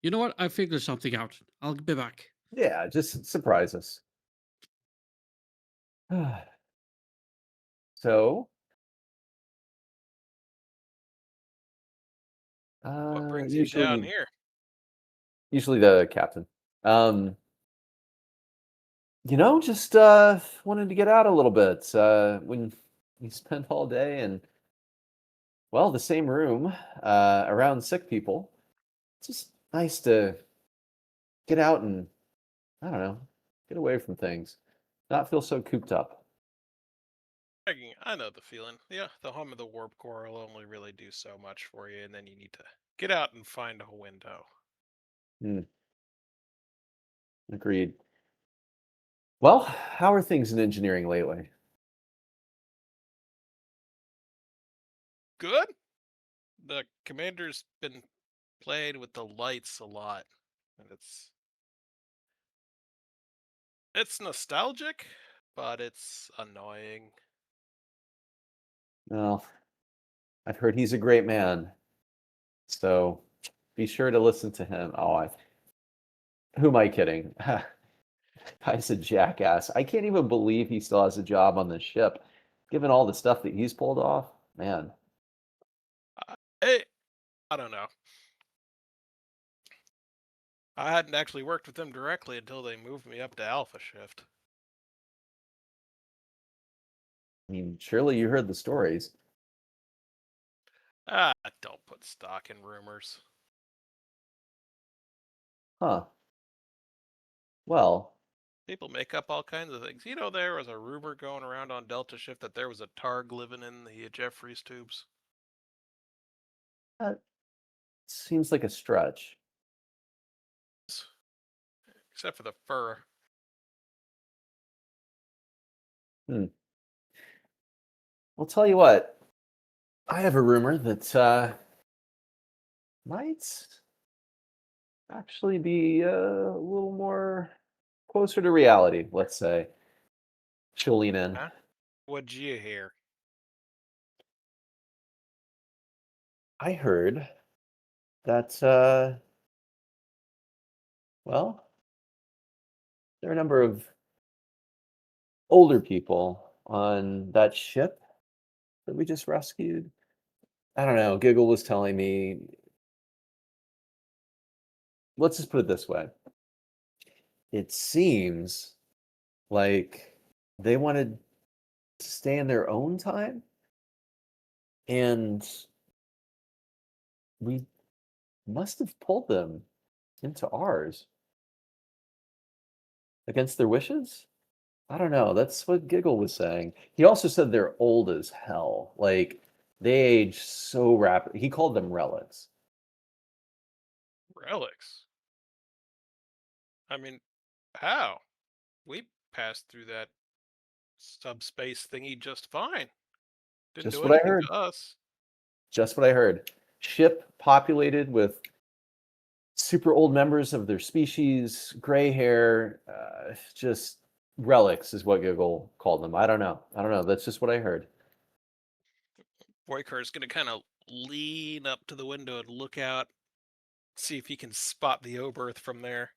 You know what? I figured something out. I'll be back. Yeah, just surprise us. So, What brings you usually down here? usually the captain. Just wanted to get out a little bit. When you spend all day in, well, the same room around sick people, it's just nice to get out and, I don't know, get away from things, not feel so cooped up. I know the feeling. Yeah, the hum of the warp core will only really do so much for you, and then you need to get out and find a window. Hmm, agreed. Well, how are things in engineering lately? Good. The commander's been playing with the lights a lot, and it's nostalgic, but it's annoying. Well, I've heard he's a great man, so be sure to listen to him. Who am I kidding? Guy's a jackass. I can't even believe he still has a job on the ship, given all the stuff that he's pulled off. Man, I, I don't know. I hadn't actually worked with them directly until they moved me up to Alpha Shift. I mean, surely you heard the stories. Don't put stock in rumors. Huh. Well, People make up all kinds of things. There was a rumor going around on Delta Shift that there was a Targ living in the Jeffries tubes. that seems like a stretch. Except for the fur. Hmm. I'll tell you what, I have a rumor that might actually be a little more closer to reality, let's say. She'll lean in. Huh? What'd you hear? I heard that, well, there are a number of older people on that ship that we just rescued. I don't know. Giggle was telling me, let's just put it this way. It seems like they wanted to stay in their own time, and we must have pulled them into ours against their wishes. I don't know. That's what Giggle was saying. He also said they're old as hell. Like they age so rapid. He called them relics. Relics? I mean, how? We passed through that subspace thingy just fine. Didn't Just do what I anything heard. to us. Just what I heard. Ship populated with super old members of their species, gray hair, just relics is what Giggle called them. I don't know. I don't know. That's just what I heard. Boykar's gonna kind of lean up to the window and look out, see if he can spot the Oberth from there.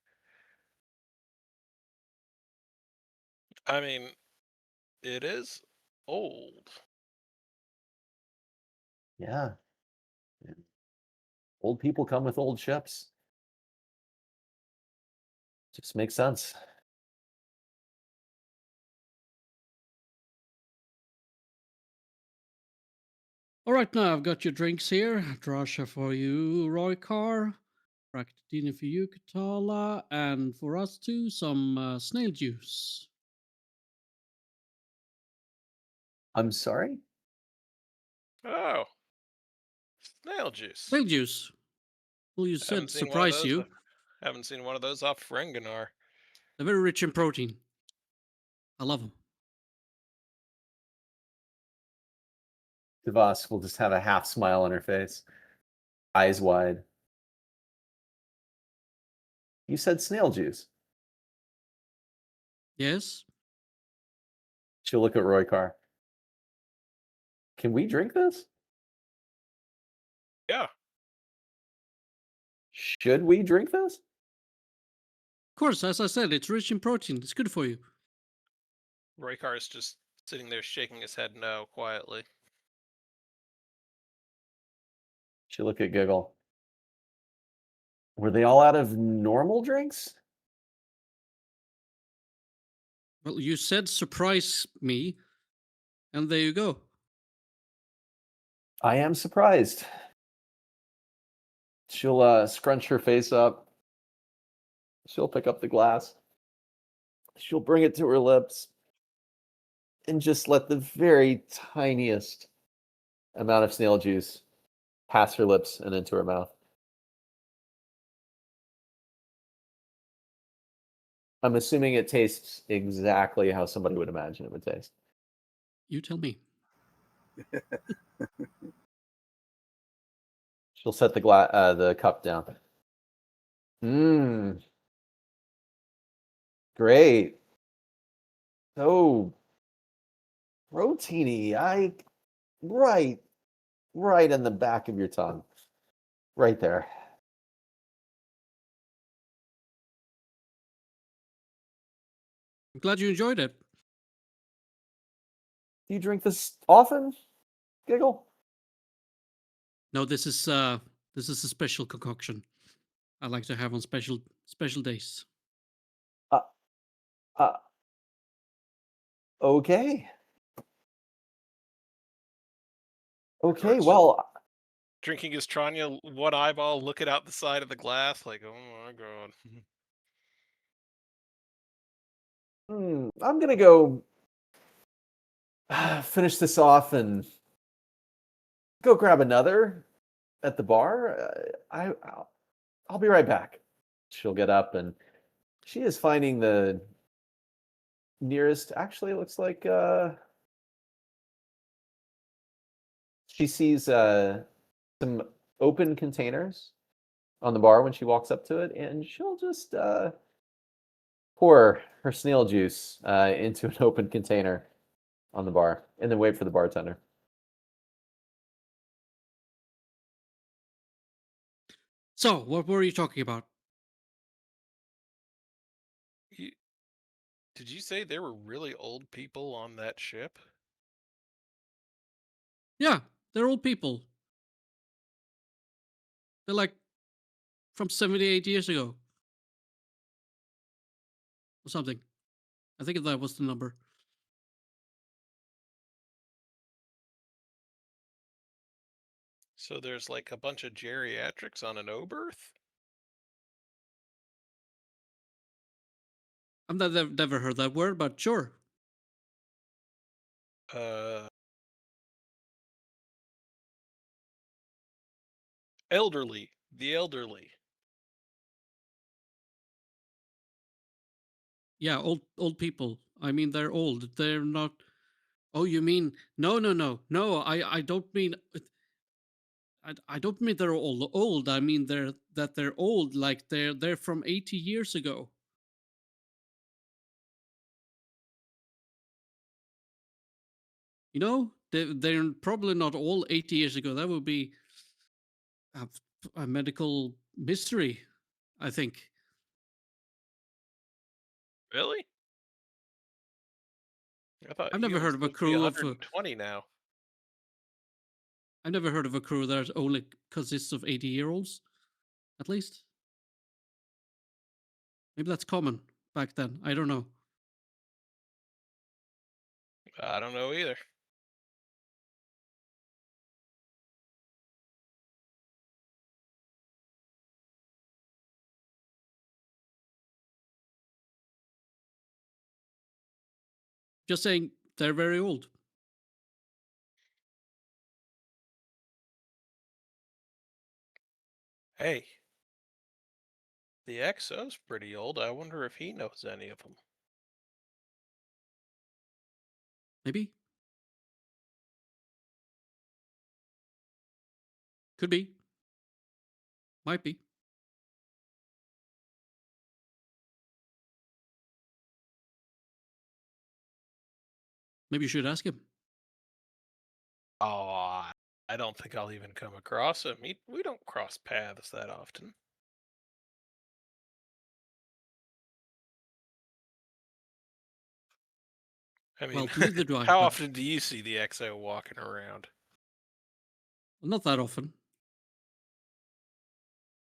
I mean, it is old. Yeah. Yeah. Old people come with old ships. Just makes sense. All right, now I've got your drinks here. Drasha for you, Roy Carr. Bractadina for you, Katala. And for us too, some snail juice. I'm sorry? Oh, snail juice. Snail juice. Well, you said Haven't seen one of surprise those. you. Haven't seen one of those off Ferenginar. They're very rich in protein. I love them. Devos will just have a half smile on her face, eyes wide. You said snail juice. Yes? She'll look at Roy Carr. Can we drink this? Yeah, Should we drink this? Of course, as I said, it's rich in protein. It's good for you. Roykar is just sitting there shaking his head no quietly. She'll look at Giggle. Were they all out of normal drinks? Well, you said surprise me, and there you go. I am surprised. She'll scrunch her face up. She'll pick up the glass. She'll bring it to her lips and just let the very tiniest amount of snail juice pass her lips and into her mouth. I'm assuming it tastes exactly how somebody would imagine it would taste. You tell me. She'll set the cup down. Mmm. Great. So proteiny. Right in the back of your tongue. Right there. I'm glad you enjoyed it. Do you drink this often? Giggle? No, this is a special concoction I like to have on special days. Uh, uh, okay. Okay, George- well, Drinking his Tranya, one eyeball, looking out the side of the glass, like, oh my god. I'm gonna go finish this off and go grab another at the bar. I'll be right back. She'll get up and she is finding the nearest. Actually, it looks like she sees some open containers on the bar when she walks up to it, and she'll just pour her snail juice into an open container on the bar, and then wait for the bartender. So, what were you talking about? Did you say there were really old people on that ship? Yeah, they're old people. They're like from 78 years ago or something. I think that was the number. So there's like a bunch of geriatrics on an Oberth? I've never heard that word, but sure. Elderly. The elderly. Yeah, old people. I mean, they're old. They're not. Oh, you mean no, no, no, no? I don't mean. I don't mean they're all old. I mean they're old. Like they're from 80 years ago. You know, they're probably not all 80 years ago. That would be a, a medical mystery, I think. Really? I thought I've never heard humans of a live to be crew of 120 now. I've never heard of a crew that only consists of 80-year-olds, at least. Maybe that's common back then. I don't know. I don't know either. Just saying they're very old. Hey, the XO's pretty old. I wonder if he knows any of them. Maybe. Could be. Might be. Maybe you should ask him. Oh, I don't think I'll even come across him. We don't cross paths that often. I mean, Well, neither do I. how But often do you see the XO walking around? not that often.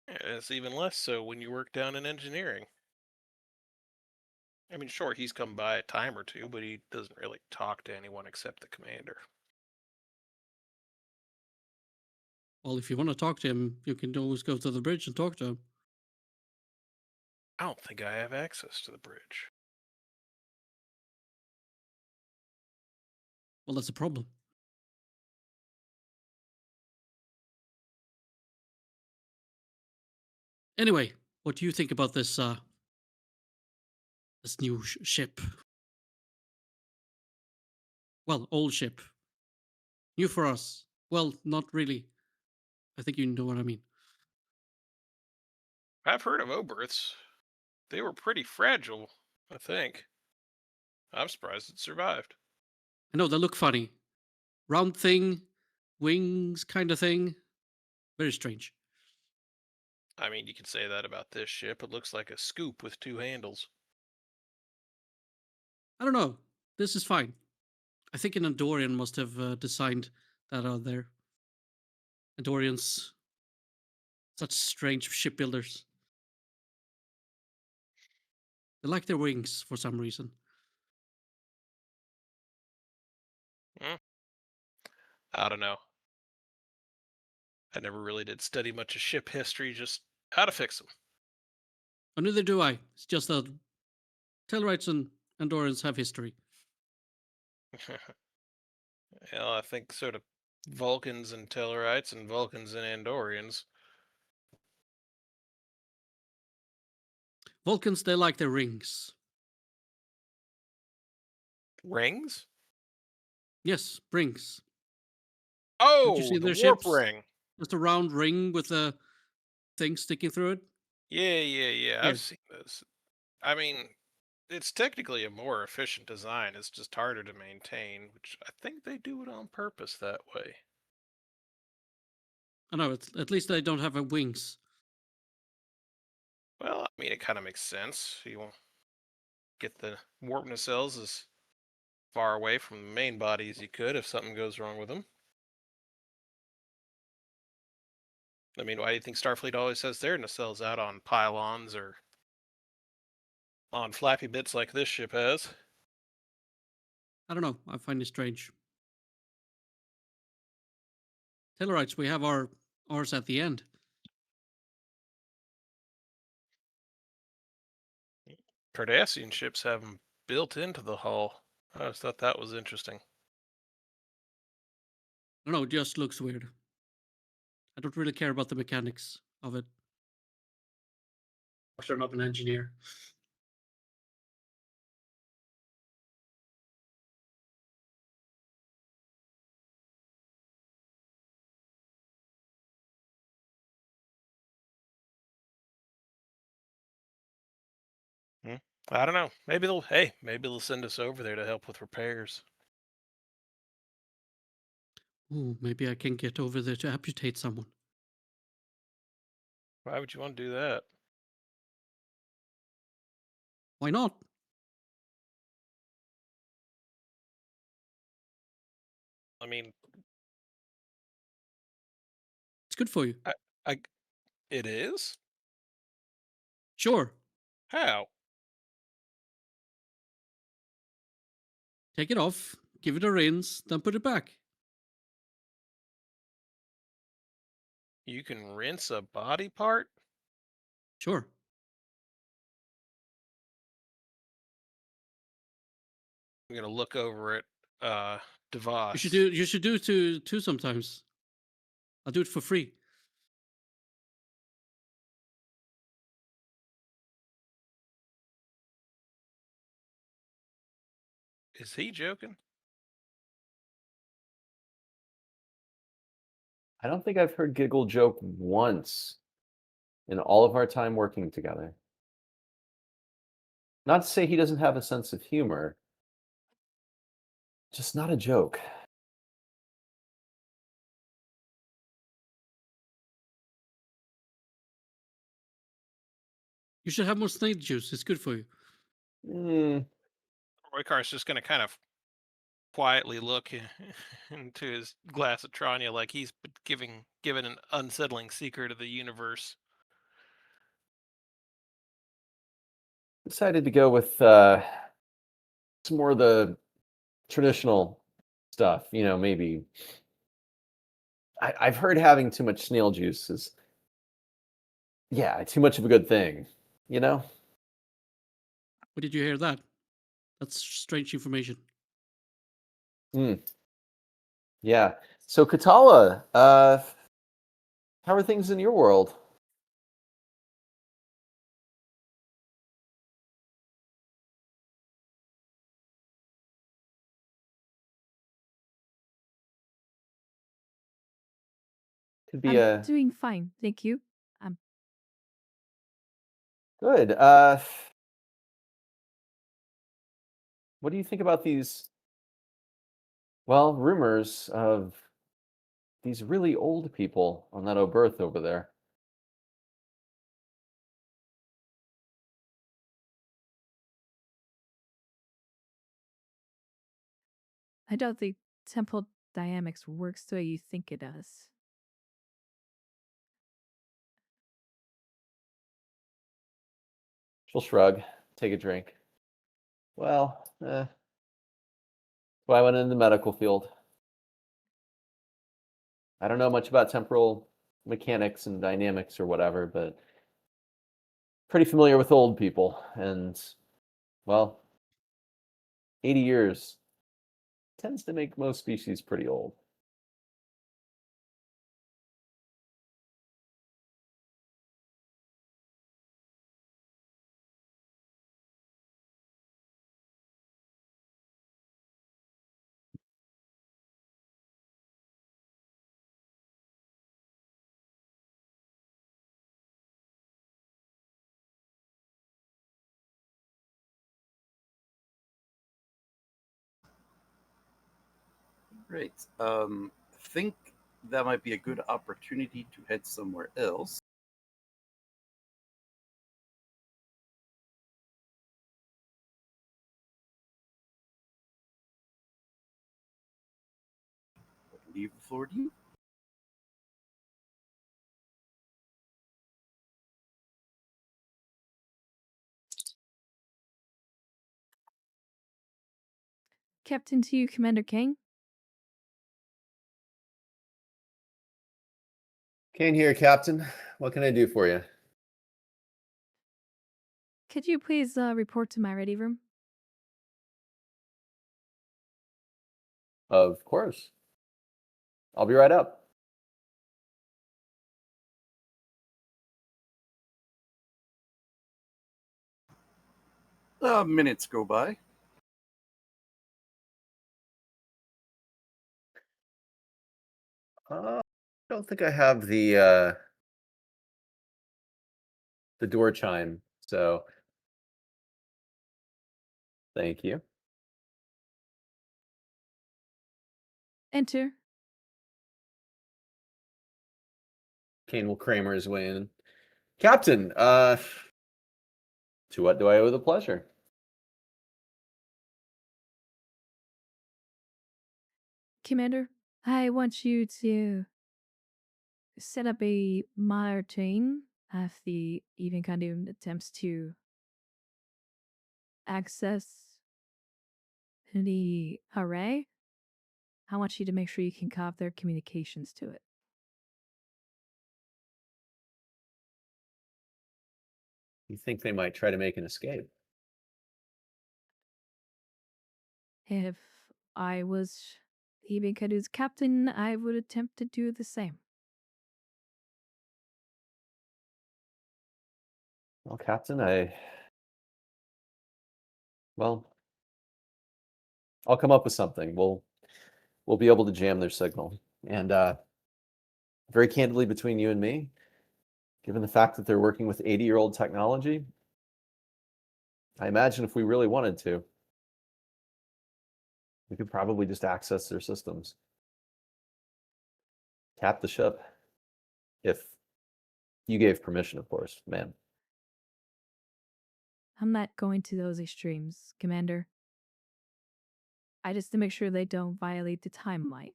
It's even less so when you work down in engineering. I mean, sure, he's come by a time or two, but he doesn't really talk to anyone except the commander. Well, if you want to talk to him, you can always go to the bridge and talk to him. I don't think I have access to the bridge. Well, that's a problem. Anyway, what do you think about this this new ship? Well, old ship. New for us. Well, not really. I think you know what I mean. I've heard of Oberths. They were pretty fragile, I think. I'm surprised it survived. I know they look funny. Round thing, wings kind of thing. Very strange. I mean, you could say that about this ship. It looks like a scoop with two handles. I don't know. This is fine. I think an Andorian must have designed that out there. Andorians, such strange shipbuilders. They like their wings for some reason. Hmm? I don't know. I never really did study much of ship history, just how to fix them. Oh, neither do I. It's just that Tellarites and Andorians have history. Well, I think sort of Vulcans and Tellarites and Vulcans and Andorians. Vulcans, they like their rings. Rings? Yes, rings. Oh, see the their warp ships? ring. Just a round ring with a thing sticking through it. Yeah. Yeah. I've seen this. I mean, it's technically a more efficient design. It's just harder to maintain, which I think they do it on purpose that way. I know, at least they don't have wings. Well, I mean, it kind of makes sense. You will get the warp nacelles as far away from the main body as you could if something goes wrong with them. I mean, why do you think Starfleet always has their nacelles out on pylons or on flappy bits like this ship has? I don't know. I find it strange. Tellarites, we have ours at the end. Cardassian ships have them built into the hull. I always thought that was interesting. I don't know, it just looks weird. I don't really care about the mechanics of it. I'm not an engineer. I don't know. Maybe they'll send us over there to help with repairs. Ooh, maybe I can get over there to amputate someone. Why would you want to do that? Why not? I mean, It's good for you. it is? Sure. How? Take it off, give it a rinse, then put it back. You can rinse a body part? Sure. I'm gonna look over at You should DeVos. do it too sometimes. I'll do it for free. Is he joking? I don't think I've heard Giggle joke once in all of our time working together. Not to say he doesn't have a sense of humor, just not a joke. You should have more snake juice. It's good for you. Roykar's just gonna kind of quietly look into his glass of Tranya like he's given an unsettling secret of the universe. decided to go with some more of the traditional stuff. Maybe I've heard having too much snail juice is, yeah, too much of a good thing. You know? Where did you hear that? That's strange information. Yeah. So Katala, how are things in your world? Could be I'm doing fine, thank you. good. What do you think about these, well, rumors of these really old people on that Oberth over there? I doubt the temple dynamics works the way you think it does. She'll shrug, take a drink. Well, why I went into the medical field. I don't know much about temporal mechanics and dynamics or whatever, but pretty familiar with old people. And, well, 80 years tends to make most species pretty old. Great. Think that might be a good opportunity to head somewhere else. Leave the floor to you. Captain to you, Commander King. Kane here, Captain. What can I do for you? Could you please report to my ready room? Of course. I'll be right up. Minutes go by. I don't think I have the door chime, so thank you. Enter. Kane will Kramer his way in. Captain, to what do I owe the pleasure? Commander, I want you to set up a monitoring of the even conduit attempts to access the array. I want you to make sure you can cut off their communications to it. You think they might try to make an escape? If I was even conduit's captain, I would attempt to do the same. Well, Captain, well, I'll come up with something. We'll be able to jam their signal. And very candidly, between you and me, given the fact that they're working with 80-year-old technology, I imagine if we really wanted to, we could probably just access their systems. Tap the ship. If you gave permission, of course, ma'am. I'm not going to those extremes, Commander. I just to make sure they don't violate the timeline.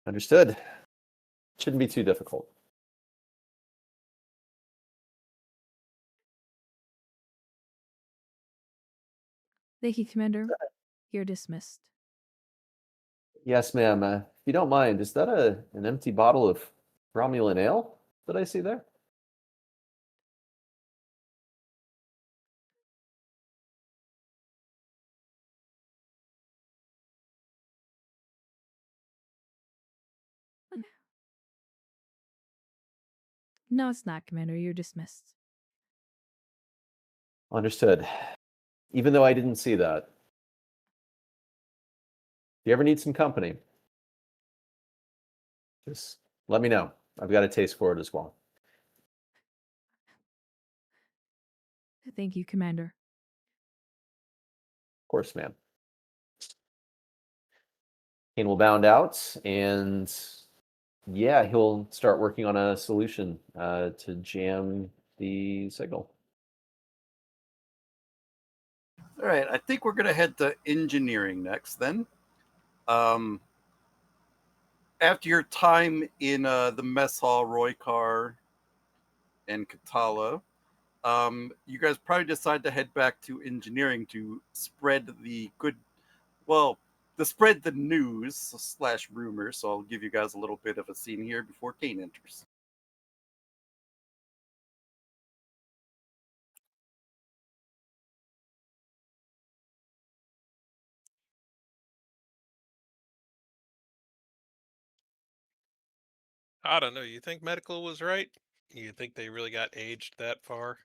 Understood. Shouldn't be too difficult. Thank you, Commander. You're dismissed. Yes, ma'am. If you don't mind, is that an empty bottle of Romulan ale that I see there? No, it's not, Commander. You're dismissed. Understood. Even though I didn't see that. If you ever need some company, just let me know. I've got a taste for it as well. Thank you, Commander. Of course, ma'am. Kane will bound out, and yeah, he'll start working on a solution to jam the signal. All right, I think we're going to head to engineering next then. After your time in the mess hall, Roykar and Katala, you guys probably decide to head back to engineering to spread the good, well, to spread the news slash rumors. So I'll give you guys a little bit of a scene here before Kane enters. I don't know. You think medical was right? You think they really got aged that far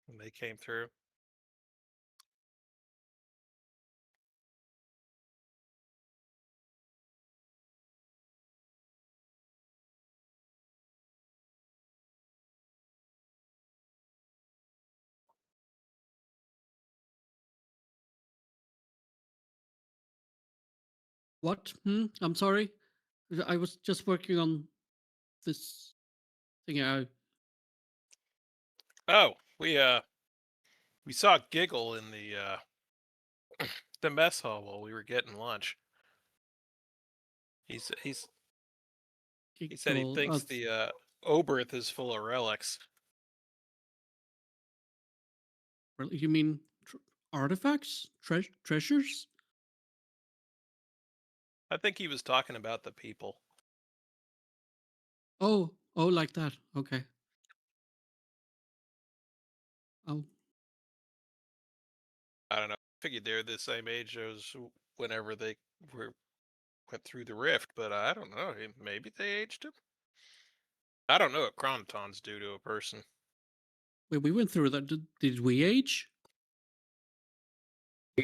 when they came through? What? I'm sorry. I was just working on this thing. Oh, we saw Giggle in the mess hall while we were getting lunch. He said he thinks the Oberth is full of relics. You mean artifacts? Treasures? I think he was talking about the people. Oh, like that. Okay. Oh, I don't know. I figured they're the same age as whenever they went through the rift, but I don't know. Maybe they aged him. I don't know what chronotons do to a person. wait, we went through that. Did we age? I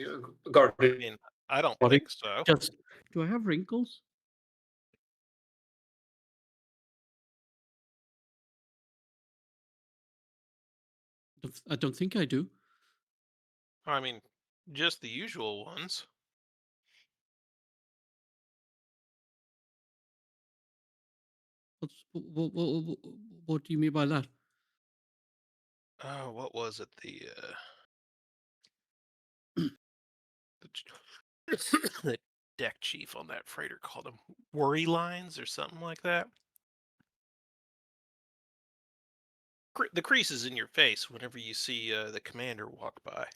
mean, I don't think so. Just do I have wrinkles? I don't think I do. I mean, just the usual ones. What do you mean by that? Oh, what was it? The deck chief on that freighter called them worry lines or something like that. The creases in your face whenever you see the commander walk by.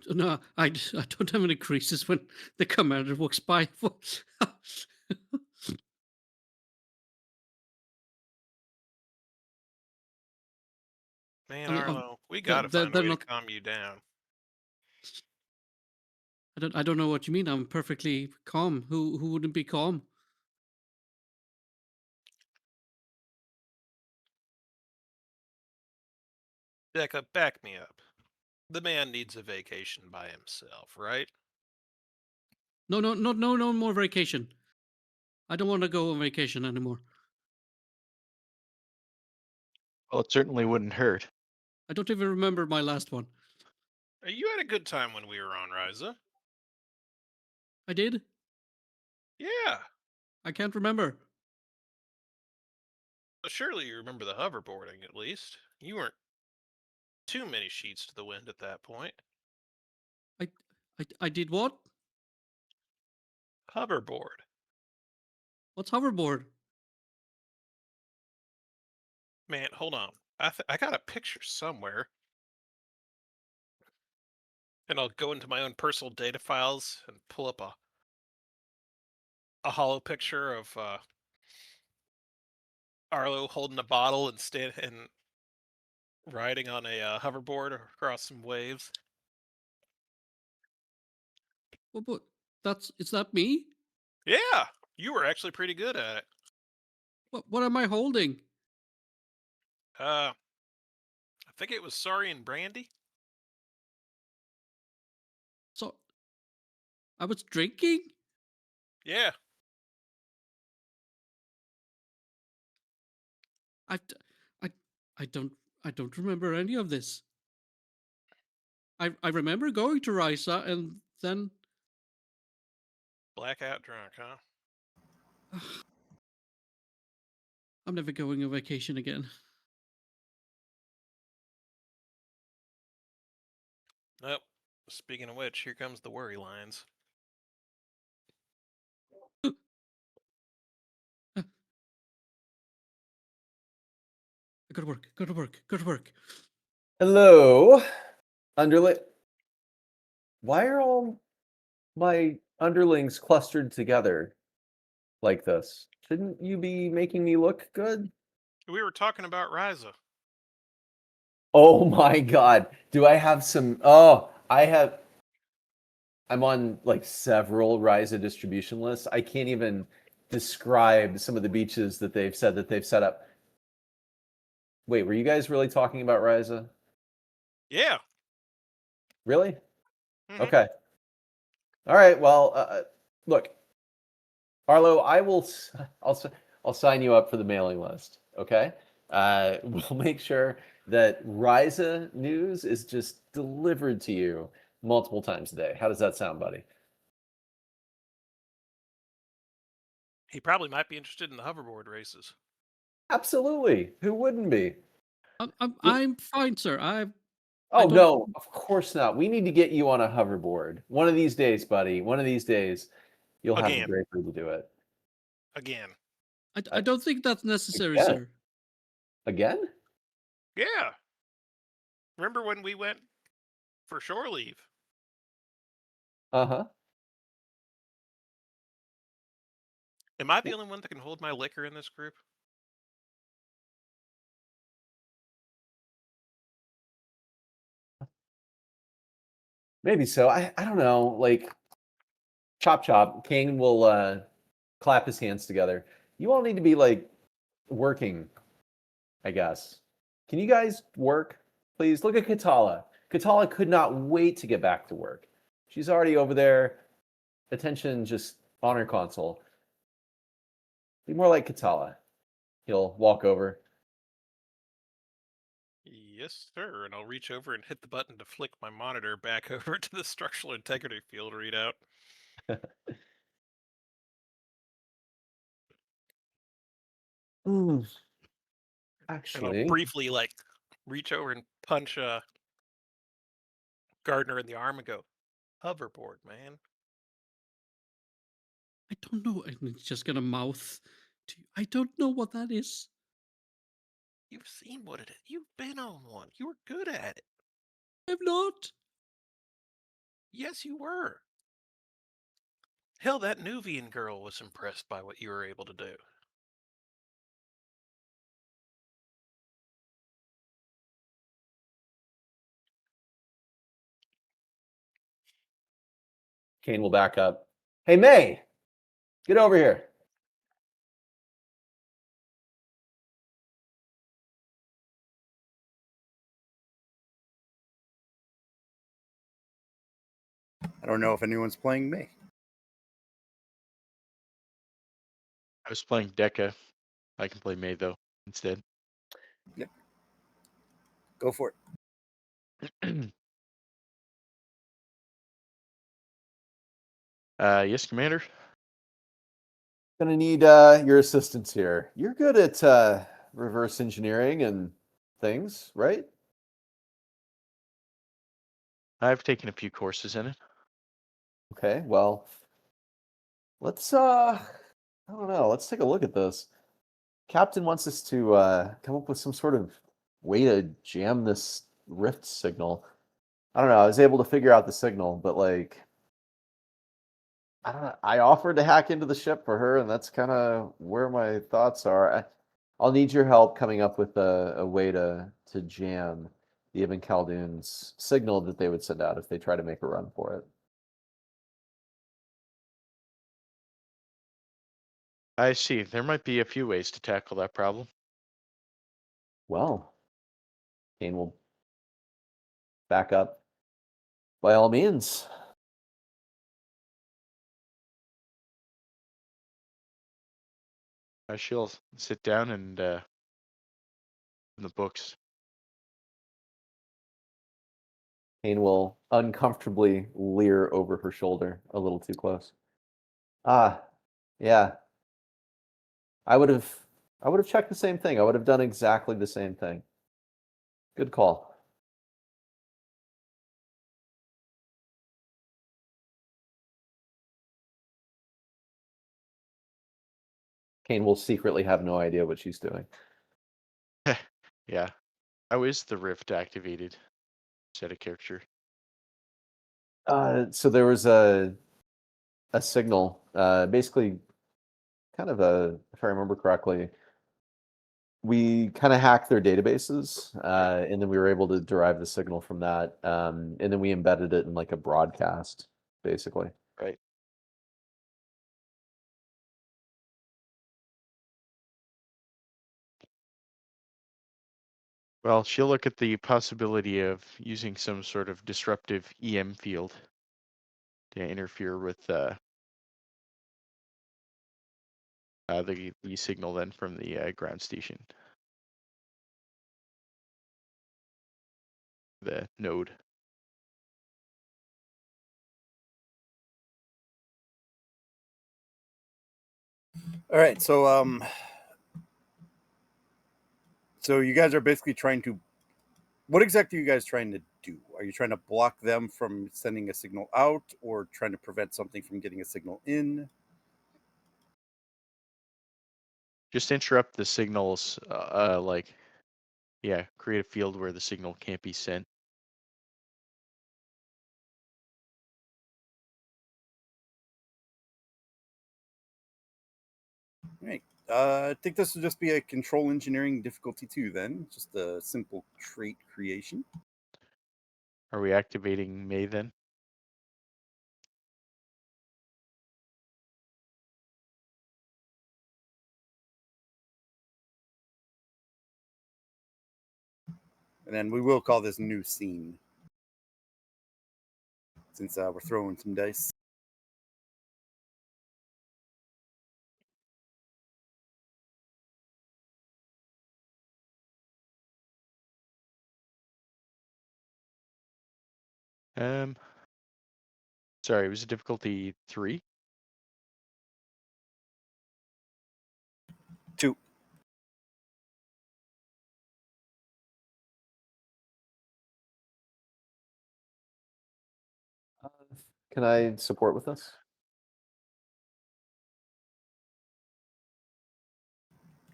No, I don't have any creases when the commander walks by. Man, I'm- Arlo, we they're, gotta they're find a they're way to not. calm you down. I don't know what you mean. I'm perfectly calm. Who wouldn't be calm? Becca, back me up. The man needs a vacation by himself, right? No more vacation. I don't want to go on vacation anymore. Well, it certainly wouldn't hurt. I don't even remember my last one. You had a good time when we were on Ryza. I did. Yeah. I can't remember. Well, surely you remember the hoverboarding, at least. You weren't too many sheets to the wind at that point. I did what? Hoverboard. What's hoverboard? Man, hold on. I got a picture somewhere. And I'll go into my own personal data files and pull up a hollow picture of Arlo holding a bottle and riding on a hoverboard across some waves. But is that me? Yeah, you were actually pretty good at it. What am I holding? I think it was Sorry and Brandy. So I was drinking? Yeah, I d- I I don't remember any of this. I remember going to Risa and then blackout drunk, huh? I'm never going on vacation again. Nope. Speaking of which, here comes the worry lines. I go to work. Go to work. Go to work. Hello, underling. Why are all my underlings clustered together like this? Shouldn't you be making me look good? We were talking about Ryza. Oh my god. Do I have some? Oh, I have. I'm on like several Ryza distribution lists. I can't even describe some of the beaches that they've said that they've set up. Wait, were you guys really talking about Ryza? Yeah. Really? Mhm. Okay. All right. Well, look, Arlo, I'll sign you up for the mailing list. Okay. We'll make sure that Ryza news is just delivered to you multiple times a day. How does that sound, buddy? He probably might be interested in the hoverboard races. Absolutely. Who wouldn't be? I'm fine, sir. I Oh, don't. no, of course not. We need to get you on a hoverboard. One of these days, buddy. One of these days, you'll have the Again. bravery to do it. Again. I don't think that's necessary, Again? sir. Again? Yeah. Remember when we went for shore leave? Uh-huh. Am I the only one that can hold my liquor in this group? Maybe so. I don't know. Like, chop chop. King will clap his hands together. You all need to be like working, I guess. Can you guys work, please? Look at Katala. Katala could not wait to get back to work. She's already over there. Attention just on her console. Be more like Katala. He'll walk over. Yes, sir. And I'll reach over and hit the button to flick my monitor back over to the structural integrity field readout. Hmm. And I'll Actually, briefly reach over and punch Gardner in the arm and go, hoverboard, man. I don't know. And it's just gonna mouth to you. I don't know what that is. You've seen what it is. You've been on one. You were good at it. I'm not. Yes, you were. Hell, that Nuvian girl was impressed by what you were able to do. Kane will back up. Hey, May, get over here. I don't know if anyone's playing me. I was playing Deca. I can play May though instead. Go for it. Yes, Commander. Gonna need your assistance here. You're good at reverse engineering and things, right? I've taken a few courses in it. Okay, well, let's I don't know, let's take a look at this. Captain wants us to come up with some sort of way to jam this rift signal. I don't know. I was able to figure out the signal, but like, I don't know. I offered to hack into the ship for her, and that's kind of where my thoughts are. I'll need your help coming up with a way to jam the Ibn Khaldun's signal that they would send out if they try to make a run for it. I see. There might be a few ways to tackle that problem. Well, Kane will back up by all means. She'll sit down and in the books. Kane will uncomfortably leer over her shoulder a little too close. Ah, yeah. I would have checked the same thing. I would have done exactly the same thing. Good call. Kane will secretly have no idea what she's doing. Yeah. How is the rift activated? Set a character. So there was a signal, basically kind of if I remember correctly, we kind of hacked their databases, and then we were able to derive the signal from that, and then we embedded it in like a broadcast, basically. Right. Well, she'll look at the possibility of using some sort of disruptive EM field to interfere with the signal then from the ground station, the node. All right, so you guys are basically trying to. What exactly are you guys trying to do? Are you trying to block them from sending a signal out, or trying to prevent something from getting a signal in? Just interrupt the signals, create a field where the signal can't be sent. Right. I think this would just be a control engineering difficulty 2 then. Just a simple trait creation. Are we activating May then? And then we will call this new scene. Since we're throwing some dice. Sorry, it was a difficulty 3. 2. Can I support with this?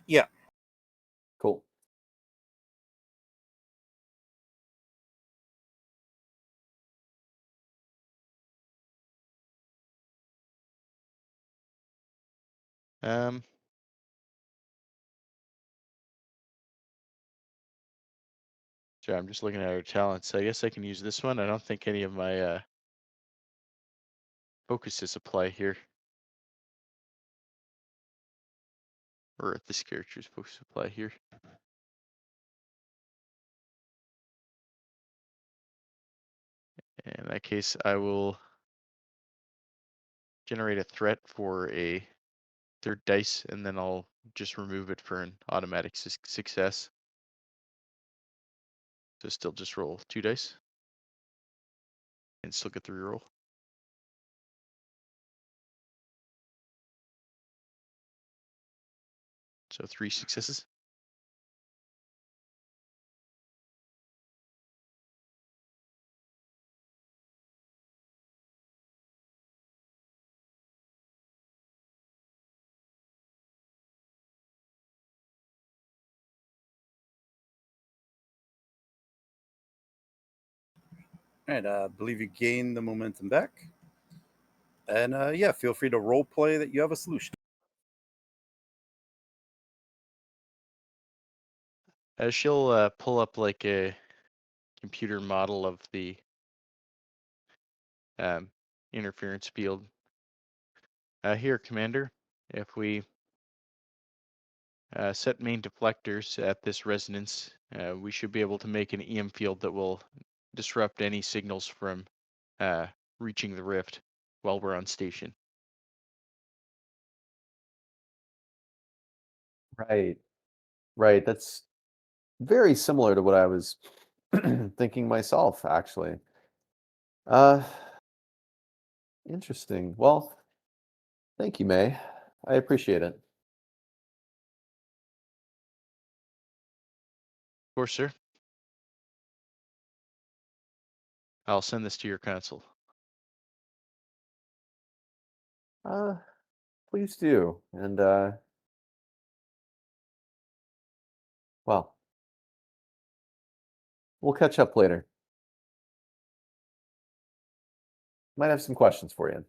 Yeah. Cool. Um, Sorry, I'm just looking at our talents. I guess I can use this one. I don't think any of my focuses apply here. Or this character's focus apply here. In that case, I will generate a threat for a third dice, and then I'll just remove it for an automatic success. So still just roll 2 dice. And still get the reroll. So 3 successes. All right, I believe you gain the momentum back. And yeah, feel free to role play that you have a solution. She'll pull up like a computer model of the interference field. Here, Commander, if we set main deflectors at this resonance, we should be able to make an EM field that will disrupt any signals from reaching the rift while we're on station. Right. Right. That's very similar to what I was thinking myself, actually. Uh, Interesting. Well, thank you, May. I appreciate it. Of course, sir. I'll send this to your console. Please do. And well, we'll catch up later. Might have some questions for you.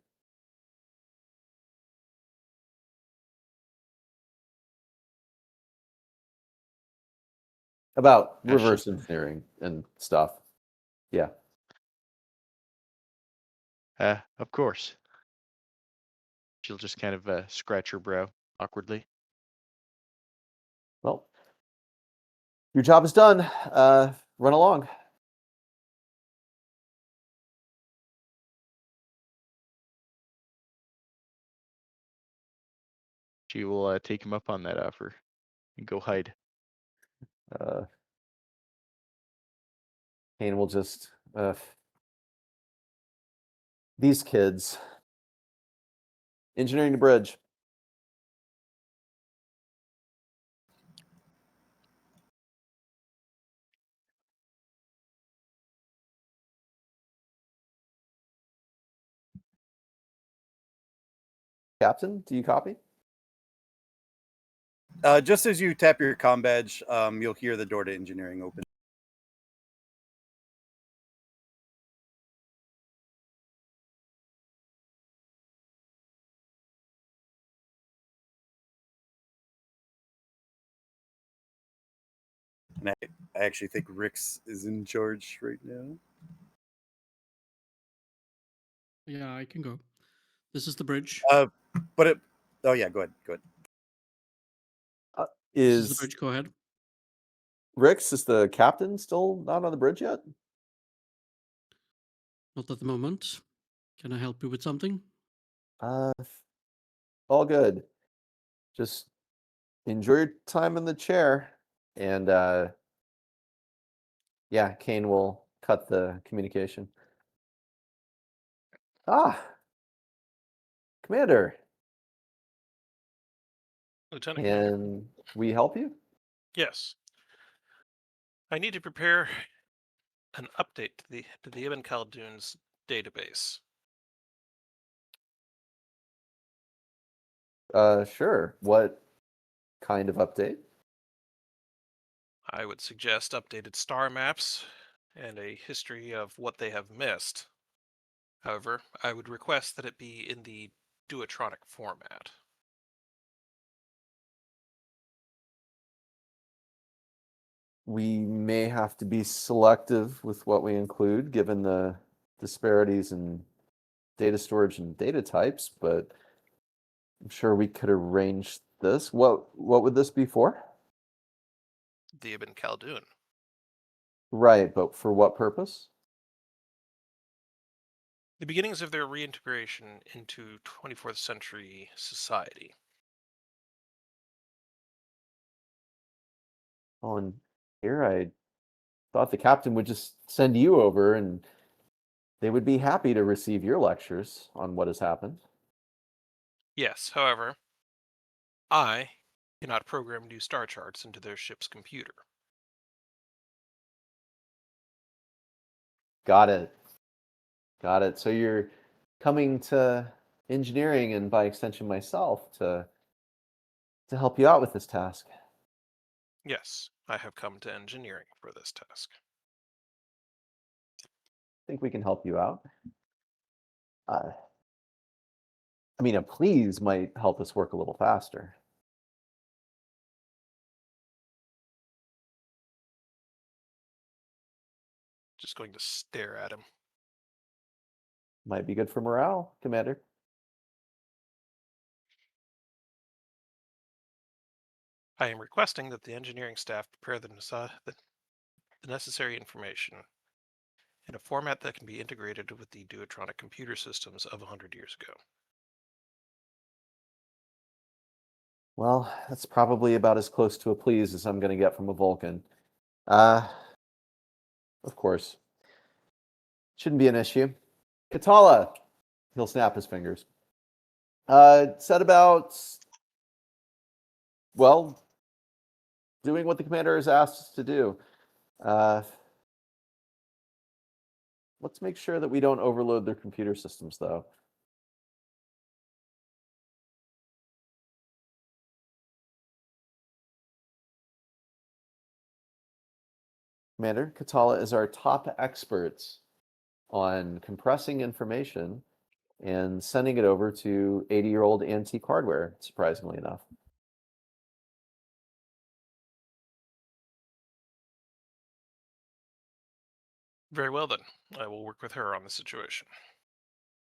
About reverse engineering and stuff. Yeah. Of course. She'll just kind of scratch her brow awkwardly. Well, your job is done. Run along. She will take him up on that offer and go hide. Kane will just these kids. Engineering the bridge. Captain, do you copy? Just as you tap your comm badge, you'll hear the door to engineering open. And I actually think Rix is in charge right now. Yeah, I can go. This is the bridge. But it. Oh yeah, go ahead. Go ahead. This is the Is bridge. Go ahead. Rix, is the captain still not on the bridge yet? Not at the moment. Can I help you with something? All good. Just enjoy your time in the chair. And yeah, Kane will cut the communication. Commander, Lieutenant Commander. can we help you? Yes. I need to prepare an update to the Ibn Khaldun's database. Sure. What kind of update? I would suggest updated star maps and a history of what they have missed. However, I would request that it be in the duotronic format. We may have to be selective with what we include, given the disparities in data storage and data types, but I'm sure we could arrange this. What would this be for? The Ibn Khaldun. Right, but for what purpose? The beginnings of their reintegration into 24th century society. Oh, and here I thought the captain would just send you over and they would be happy to receive your lectures on what has happened. Yes, however, I cannot program new star charts into their ship's computer. Got it. Got it. So you're coming to engineering and by extension myself to help you out with this task. Yes, I have come to engineering for this task. think we can help you out. I mean, a please might help us work a little faster. Just going to stare at him. Might be good for morale, Commander. I am requesting that the engineering staff prepare the necessary information in a format that can be integrated with the Duotronic computer systems of 100 years ago. Well, that's probably about as close to a please as I'm going to get from a Vulcan. Of course. Shouldn't be an issue. Katala! He'll snap his fingers. Said about, well, doing what the commander has asked us to do. Let's make sure that we don't overload their computer systems, though. Commander, Katala is our top expert on compressing information and sending it over to 80-year-old antique hardware, surprisingly enough. Very well then. I will work with her on the situation.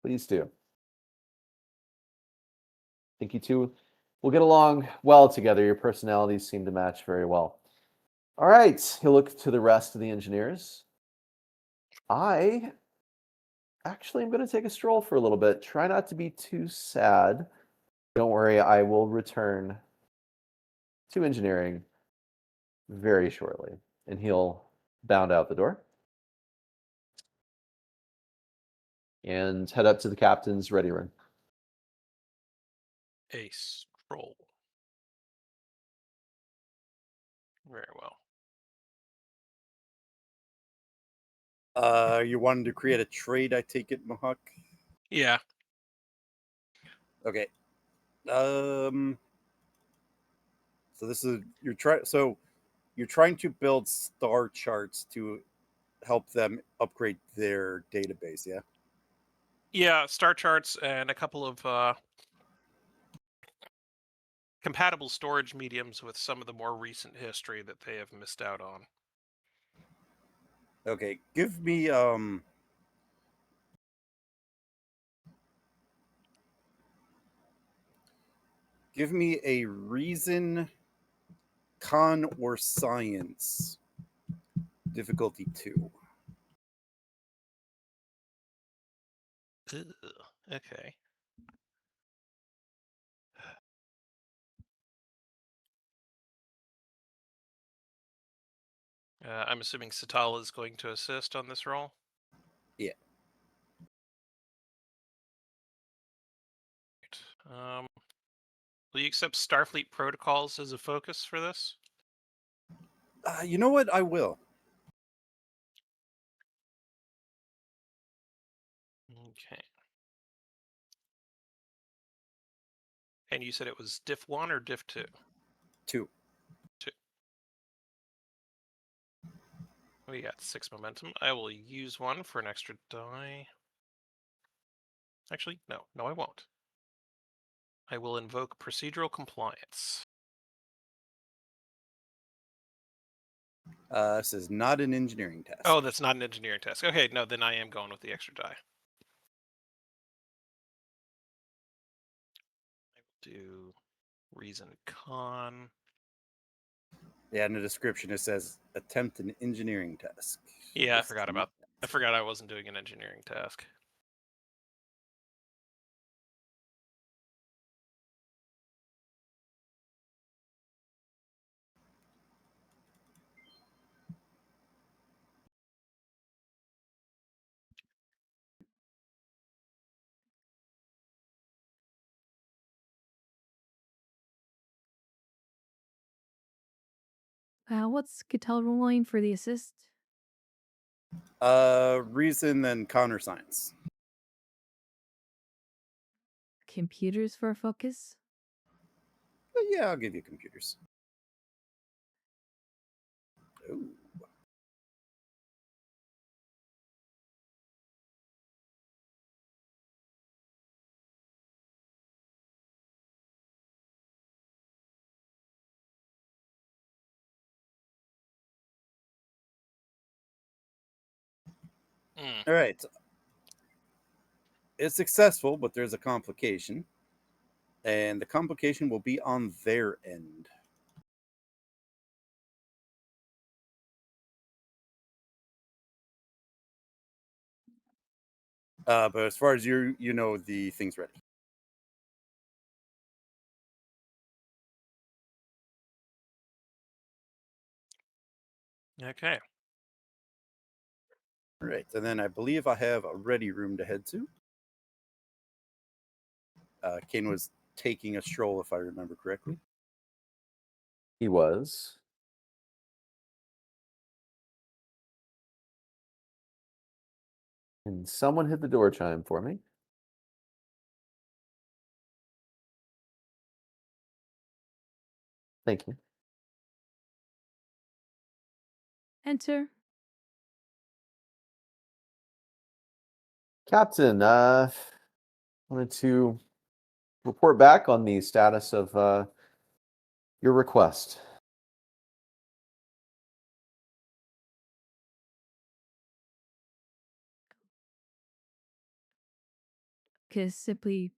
Please do. I think you two will get along well together. Your personalities seem to match very well. All right, he'll look to the rest of the engineers. I actually am going to take a stroll for a little bit. Try not to be too sad. Don't worry, I will return to engineering very shortly. And he'll bound out the door and head up to the captain's ready room. A stroll. Very well. You wanted to create a trade, I take it, Mohawk? Yeah. Okay. So this is you're trying to build star charts to help them upgrade their database, yeah? Yeah, star charts and a couple of compatible storage mediums with some of the more recent history that they have missed out on. Okay, give me a reason, con, or science difficulty 2. Ugh, okay. I'm assuming Satala is going to assist on this roll? Yeah. Right. Will you accept Starfleet protocols as a focus for this? You know what? I will. Okay. And you said it was diff 1 or diff 2? 2. 2. We got 6 momentum. I will use 1 for an extra die. Actually, no, I won't. I will invoke procedural compliance. This is not an engineering task. Oh, that's not an engineering task. Okay, no, then I am going with the extra die. I will do reason con. Yeah, in the description it says attempt an engineering task. Yeah, This is I forgot I wasn't doing an engineering task. What's Cattell rolling for the assist? reason and counter science. Computers for a focus? But yeah, I'll give you computers. Ooh. All right. It's successful, but there's a complication. And the complication will be on their end. But as far as you know, the thing's ready. Okay. All right, and then I believe I have a ready room to head to. Kane was taking a stroll, if I remember correctly. He was. And someone hit the door chime for me. Thank you. Enter. Captain, wanted to report back on the status of your request. Because simply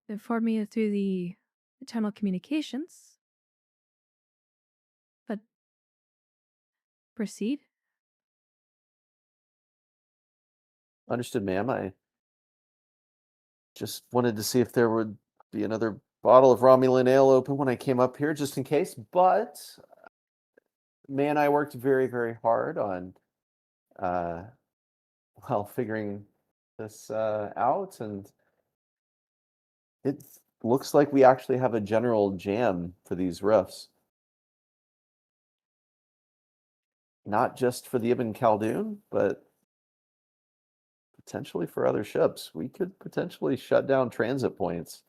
inform me through the internal communications. But proceed. Understood, ma'am. I just wanted to see if there would be another bottle of Romulan ale open when I came up here, just in case. But May and I worked very, very hard on, figuring this out, and it looks like we actually have a general jam for these riffs. Not just for the Ibn Khaldun, but potentially for other ships. We could potentially shut down transit points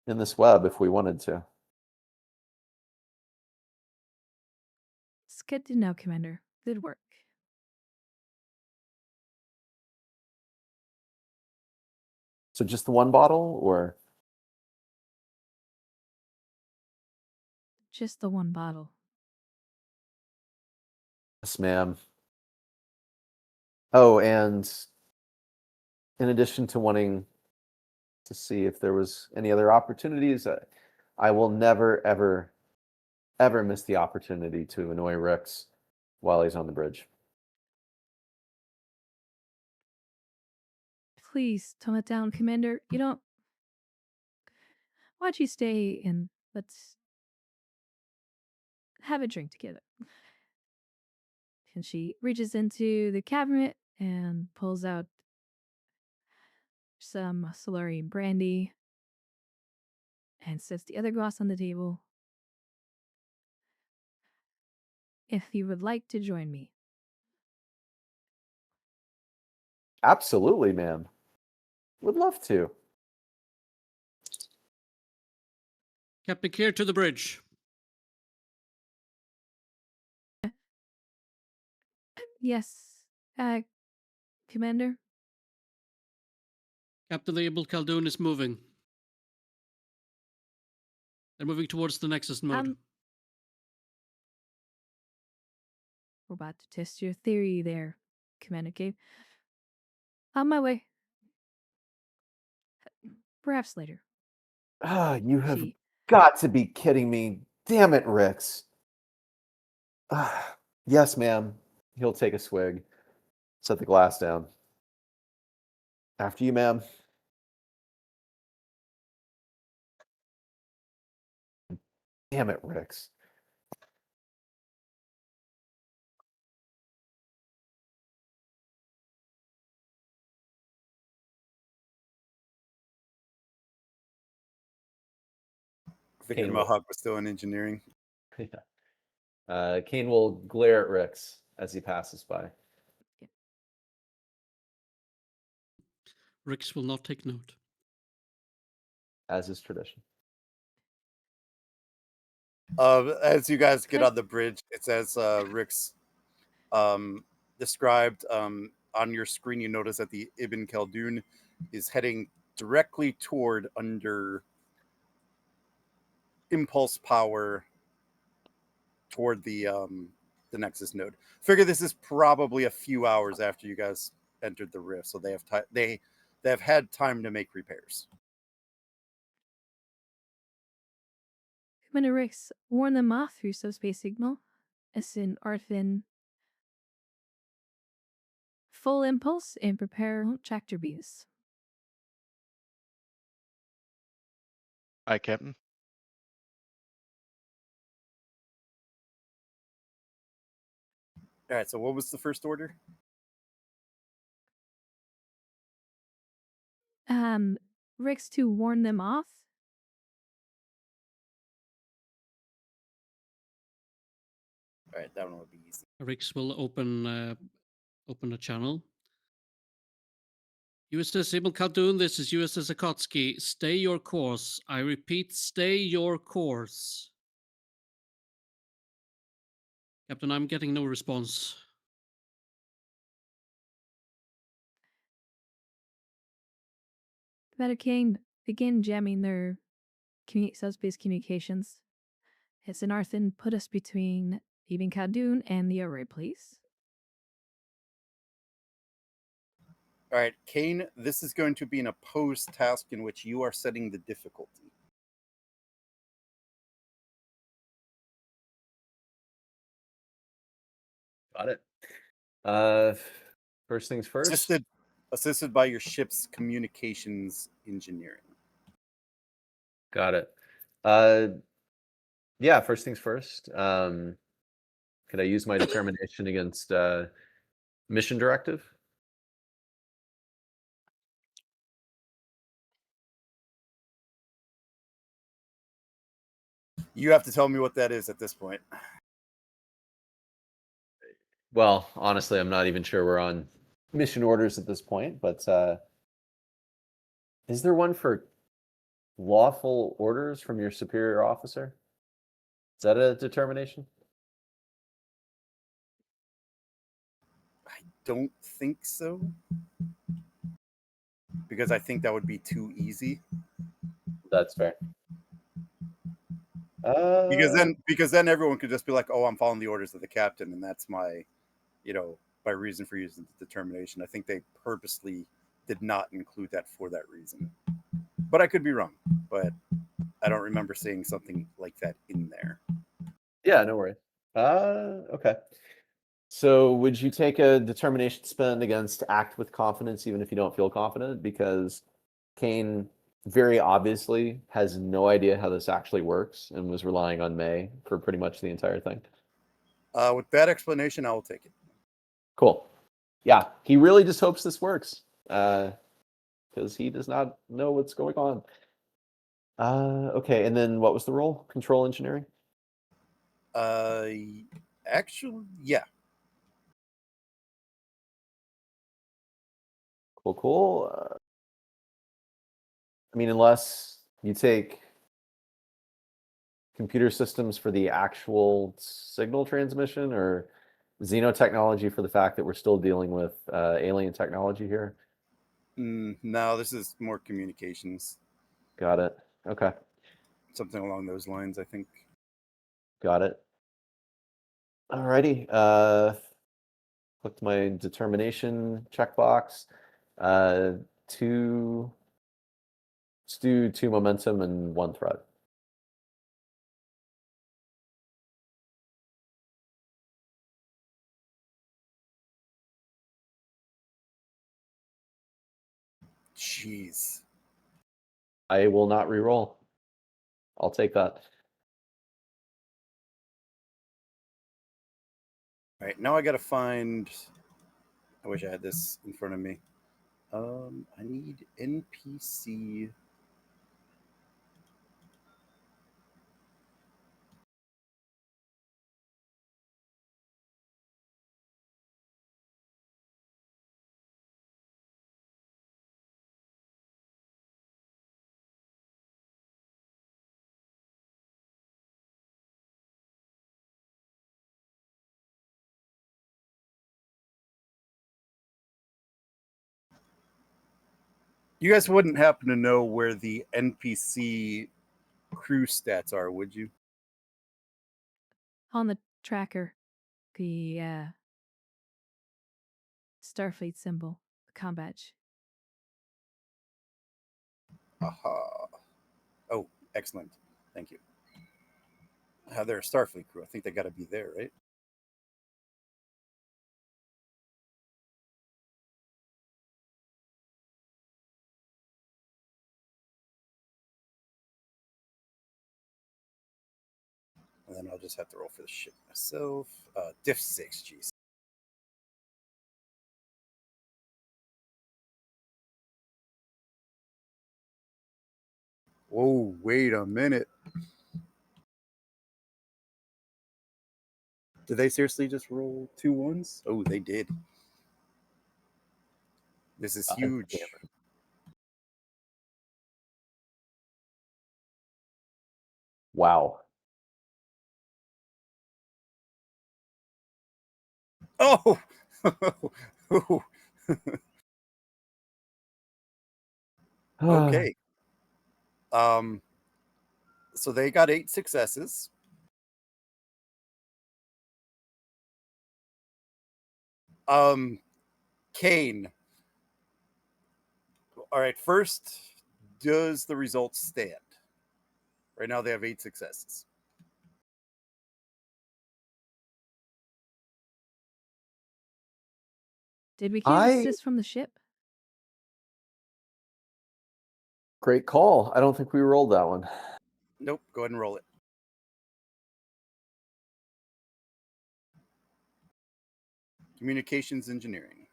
in this web if we wanted to. It's good to know, Commander. Good work. So just the one bottle, or? Just the one bottle. Yes, ma'am. Oh, and in addition to wanting to see if there was any other opportunities, I will never, ever, ever miss the opportunity to annoy Rex while he's on the bridge. Please tone it down, Commander. You don't. Why don't you stay and let's have a drink together? And she reaches into the cabinet and pulls out some Solarian brandy and sets the other glass on the table. If you would like to join me. Absolutely, ma'am. Would love to. Captain Keir to the bridge. Yes, Commander? Captain, the Ibn Khaldun is moving. They're moving towards the Nexus node. We're about to test your theory there, Commander Cave. On my way. Perhaps later. You have She got to be kidding me. Damn it, Rex. Yes, ma'am. He'll take a swig. Set the glass down. After you, ma'am. Damn it, Rex. Thinking Kane Mohawk was still in engineering. Kane will glare at Rex as he passes by. Rix will not take note. As is tradition. As you guys get Okay. on the bridge, it says Rick's described on your screen. You notice that the Ibn Khaldun is heading directly toward under impulse power toward the the Nexus node. Figure this is probably a few hours after you guys entered the rift, so they have they have had time to make repairs. Commander Rix, warn them off through subspace signal. As in Arthin. Full impulse and prepare tractor beams. Aye, Captain. All right, so what was the first order? Rix to warn them off. All right, that one would be easy. Rix will open a channel. USS Ibn Khaldun, this is USS Akatsuki. Stay your course. I repeat, stay your course. Captain, I'm getting no response. Commander King, begin jamming their subspace communications. As in Arthin, put us between Ibn Khaldun and the array, please. All right, Kane, this is going to be an opposed task in which you are setting the difficulty. Got it. First things first. Assisted by your ship's communications engineering. Got it. Yeah, first things first. Could I use my determination against mission directive? You have to tell me what that is at this point. Well, honestly, I'm not even sure we're on mission orders at this point, but is there one for lawful orders from your superior officer? Is that a determination? I don't think so. Because I think that would be too easy. That's fair. Because then everyone could just be like, "Oh, I'm following the orders of the captain," and that's my, my reason for using the determination. I think they purposely did not include that for that reason, but I could be wrong. But I don't remember seeing something like that in there. Yeah, no worries. Okay. So would you take a determination spend against act with confidence, even if you don't feel confident? Because Kane very obviously has no idea how this actually works and was relying on May for pretty much the entire thing. With that explanation, I will take it. Cool. Yeah, he really just hopes this works because he does not know what's going on. Okay, and then what was the role? Control engineering? Actually, yeah. Cool. I mean, unless you take computer systems for the actual signal transmission or xenotechnology for the fact that we're still dealing with alien technology here. No, this is more communications. Got it. Okay. Something along those lines, I think. Got it. Alrighty. Clicked my determination checkbox. Let's do 2 momentum and 1 threat. Jeez. I will not re-roll. I'll take that. All right, now I got to find. I wish I had this in front of me. I need NPC. You guys wouldn't happen to know where the NPC crew stats are, would you? On the tracker. the Starfleet symbol, the com badge. Aha. Oh, excellent. Thank you. They're a Starfleet crew. I think they got to be there, right? And then I'll just have to roll for the ship myself. Diff 6, jeez. Whoa, wait a minute. Did they seriously just roll 2 1s? Oh, they did. This is huge. Damn it. Wow. Oh! Okay. So they got 8 successes. Kane. All right, first, does the results stand? Right now they have 8 successes. Did we get I- assist from the ship? Great call. I don't think we rolled that one. Nope, go ahead and roll it. Communications engineering.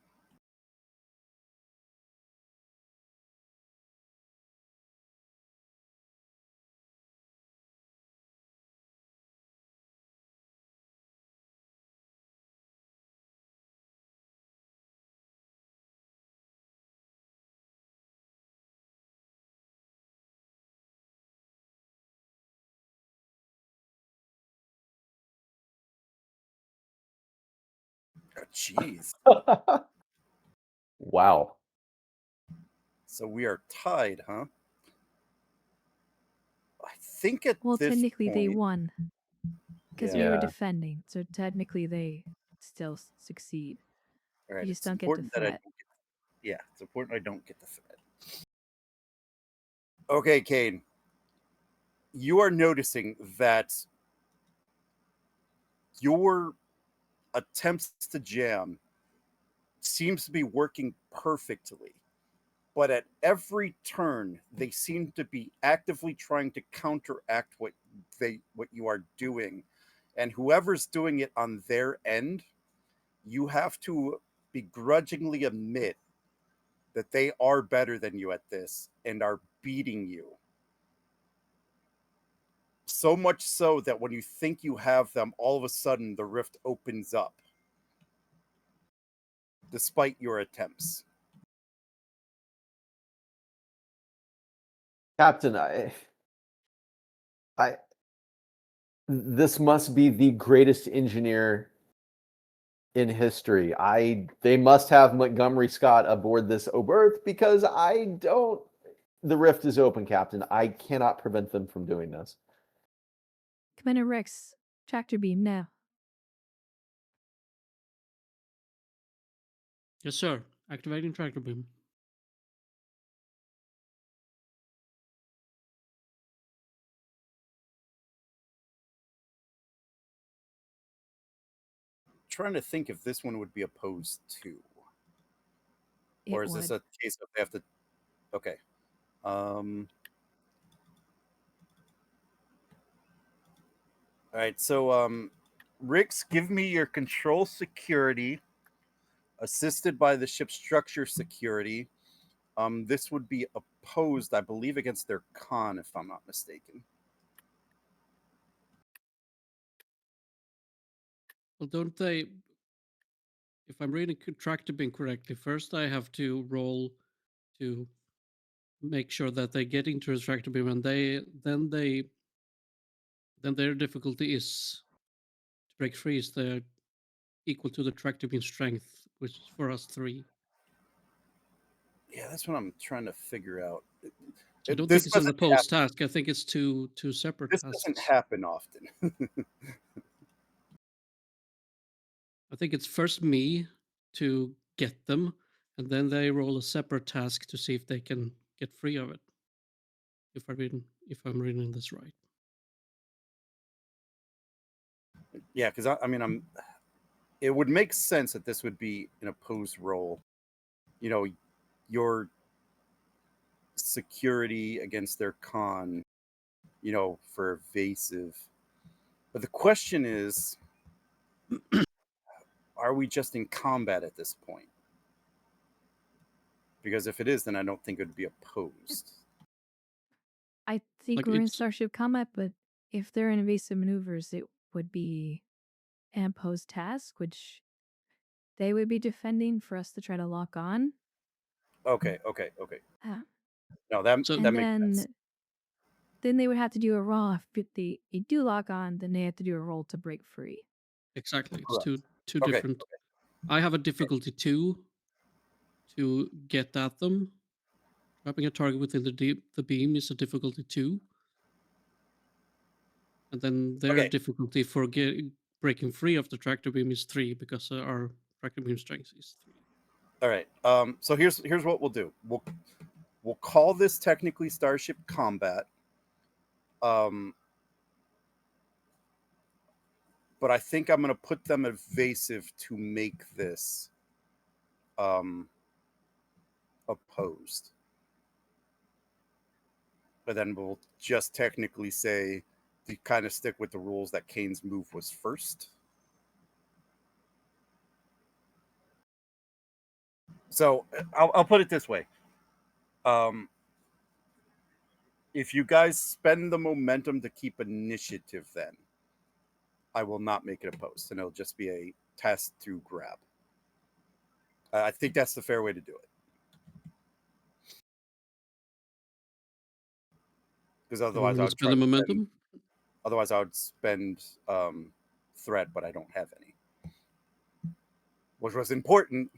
Oh, jeez. Wow. So we are tied, huh? I think at Well, this technically they point, won because we were Yeah. defending, so technically they still succeed. all right, You just it's don't get the important that I threat. don't get. Yeah, it's important I don't get the threat. Okay, Kane. You are noticing that your attempts to jam seems to be working perfectly. But at every turn, they seem to be actively trying to counteract what you are doing. And whoever's doing it on their end, you have to begrudgingly admit that they are better than you at this and are beating you. So much so that when you think you have them, all of a sudden the rift opens up, despite your attempts. Captain, this must be the greatest engineer in history. They must have Montgomery Scott aboard this Oberth because the rift is open, Captain. I cannot prevent them from doing this. Commander Rex, tractor beam now. Yes, sir. Activating tractor beam. Trying to think if this one would be opposed to. Or is this Would. a case of they have to? Okay. All right. So, Rix, give me your control security, assisted by the ship structure security. This would be opposed, I believe, against their con, if I'm not mistaken. Well, don't they? If I'm reading tractor beam correctly, first I have to roll to make sure that they get into the tractor beam, and then their difficulty is to break free is the equal to the tractor beam strength, which is for us 3. Yeah, that's what I'm trying to figure out. I don't This think it's an doesn't opposed happen. task. I think it's two separate This tasks. doesn't happen often. I think it's first me to get them, and then they roll a separate task to see if they can get free of it. If I'm reading this right. Yeah, because I mean, it would make sense that this would be an opposed roll. You know, your security against their con, you know, for evasive. But the question is, are we just in combat at this point? Because if it is, then I don't think it would be opposed. I think Like, we're in it's- Starship Combat, but if they're in evasive maneuvers, it would be an opposed task, which they would be defending for us to try to lock on. Okay. Uh, No, that So- that and makes sense. then they would have to do a roll. If they do lock on, then they have to do a roll to break free. Exactly. It's Correct. two Okay, different. I have a difficulty 2 to get at them. Trapping a target within the beam is a difficulty 2. And then their Okay. difficulty for breaking free of the tractor beam is 3 because our tractor beam strength is 3. All right. So here's what we'll do. We'll call this technically Starship Combat. But I think I'm going to put them evasive to make this opposed. But then we'll just technically say to kind of stick with the rules that Kane's move was first. So I'll put it this way. If you guys spend the momentum to keep initiative, then I will not make it opposed, and it'll just be a test through grab. I think that's the fair way to do it. Because otherwise, I would spend the momentum. Otherwise, I would spend threat, but I don't have any, which was important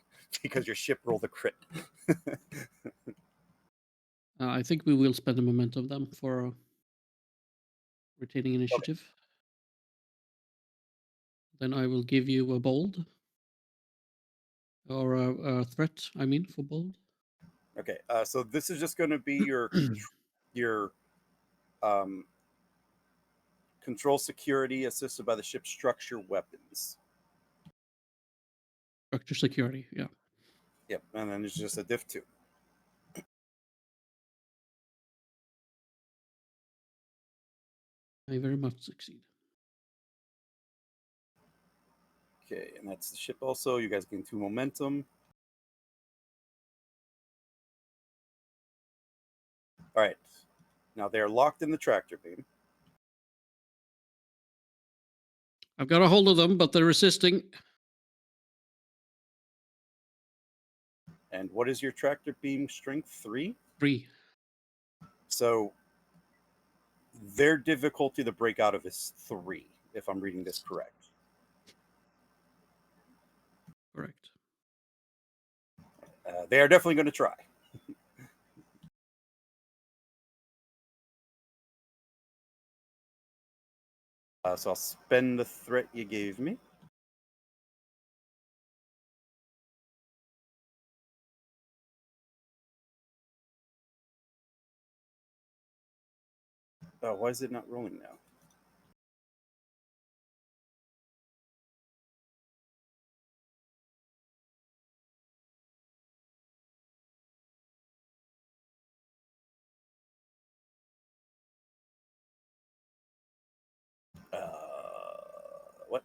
because your ship rolled a crit. I think we will spend the momentum then for retaining initiative. Then I will give you a bold or a threat. I mean, for bold. Okay, so this is just going to be your control security assisted by the ship's structure weapons. Structure security. Yeah. Yep, and then there's just a diff 2. I very much succeed. Okay, and that's the ship also. You guys gain 2 momentum. All right. Now they are locked in the tractor beam. I've got a hold of them, but they're resisting. And what is your tractor beam strength? 3? 3. So their difficulty to break out of is 3, if I'm reading this correct. Correct. They are definitely going to try. So I'll spend the threat you gave me. Oh, why is it not rolling now? What?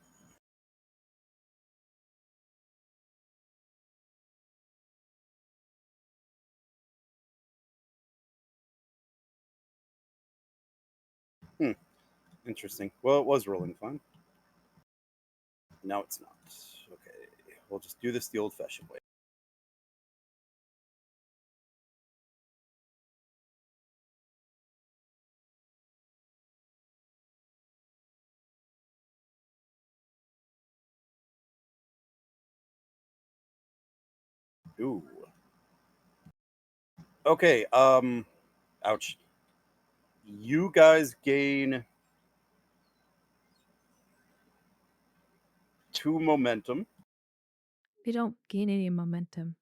Interesting. Well, it was rolling fine. Now it's not. Okay, we'll just do this the old-fashioned way. Ooh. Okay, ouch. You guys gain 2 momentum. They don't gain any momentum.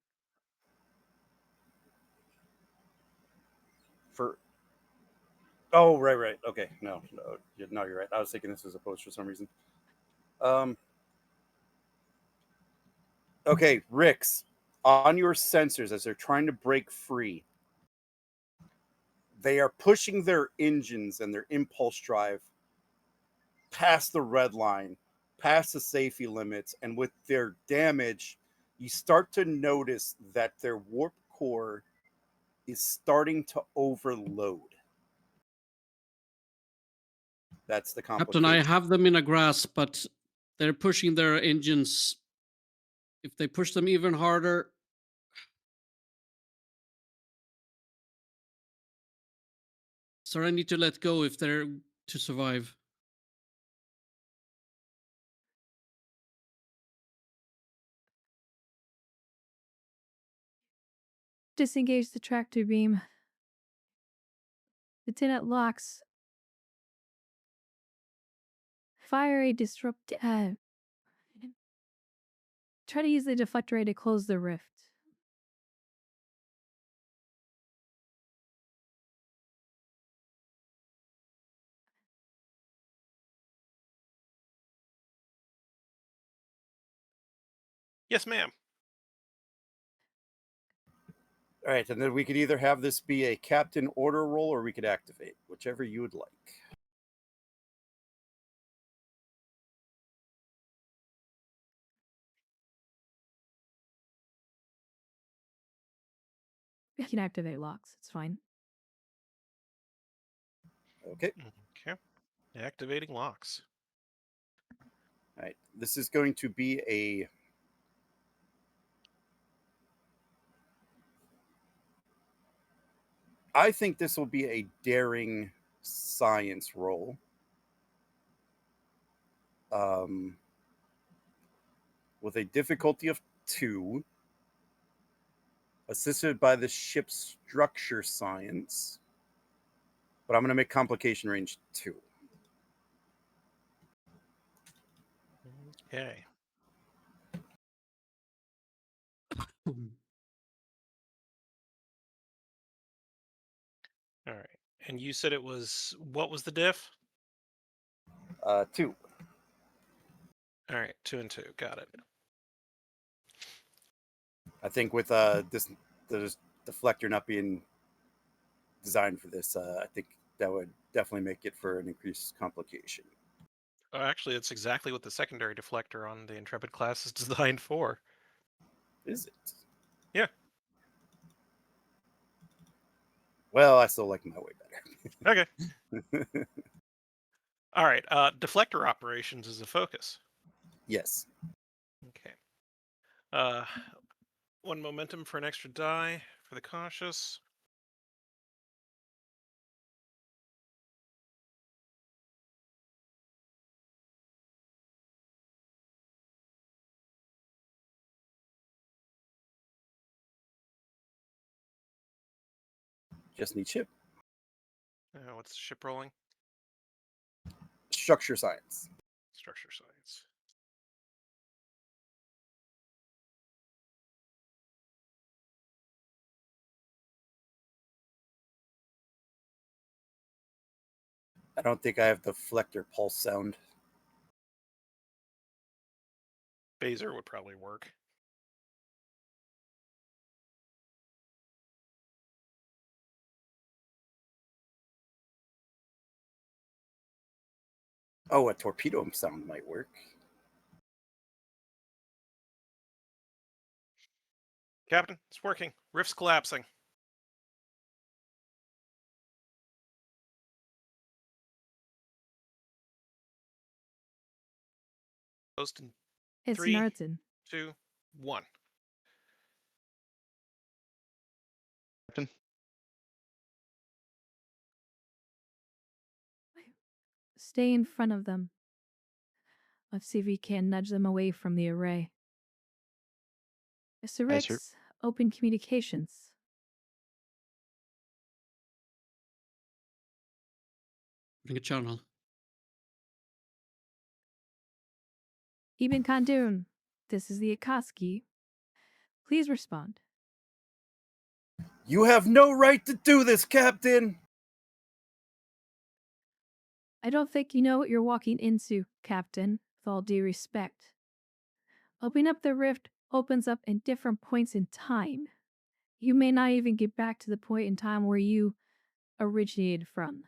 For oh, right. Okay, no, you're right. I was thinking this was a post for some reason. Okay, Rix, on your sensors as they're trying to break free, they are pushing their engines and their impulse drive past the red line, past the safety limits, and with their damage, you start to notice that their warp core is starting to overload. That's the Captain, complication. I have them in a grasp, but they're pushing their engines. If they push them even harder, sir, I need to let go if they're to survive. Disengage the tractor beam. The Lieutenant locks. Fire a disrupt. Try to use the deflector ray to close the rift. Yes, ma'am. All right, and then we could either have this be a captain order roll or we could activate, whichever you would like. You can activate locks. It's fine. Okay. Okay. Activating locks. All right. This is going to be a I think this will be a daring science roll. With a difficulty of 2, assisted by the ship's structure science. But I'm going to make complication range 2. Okay. All right. And you said it was, what was the diff? 2. All right, 2 and 2. Got it. I think with this the deflector not being designed for this, I think that would definitely make it for an increased complication. Actually, it's exactly what the secondary deflector on the Intrepid class is designed for. Is it? Yeah. Well, I still like my way better. Okay. All right. Deflector operations is a focus. Yes. Okay. 1 momentum for an extra die for the cautious. Just need ship. What's the ship rolling? Structure science. Structure science. I don't think I have the deflector pulse sound. Baser would probably work. Oh, a torpedo sound might work. Captain, it's working. Rift's collapsing. Post in It's 3, Narton. 2, 1. Captain, Stay in front of them. Let's see if we can nudge them away from the array. Mr. Aye, sir. Ricks, open communications. Bring a channel. Ibn Khaldun, this is the Akatsuki. Please respond. You have no right to do this, Captain! I don't think you know what you're walking into, Captain, with all due respect. Opening up the rift opens up in different points in time. You may not even get back to the point in time where you originated from.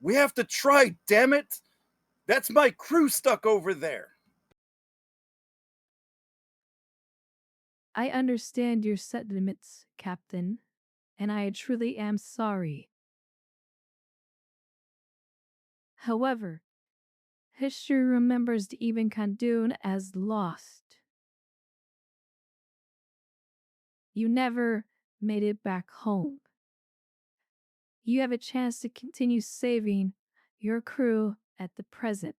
We have to try, damn it! That's my crew stuck over there! I understand your sentiments, Captain, and I truly am sorry. However, history remembers the Ibn Khaldun as lost. You never made it back home. You have a chance to continue saving your crew at the present.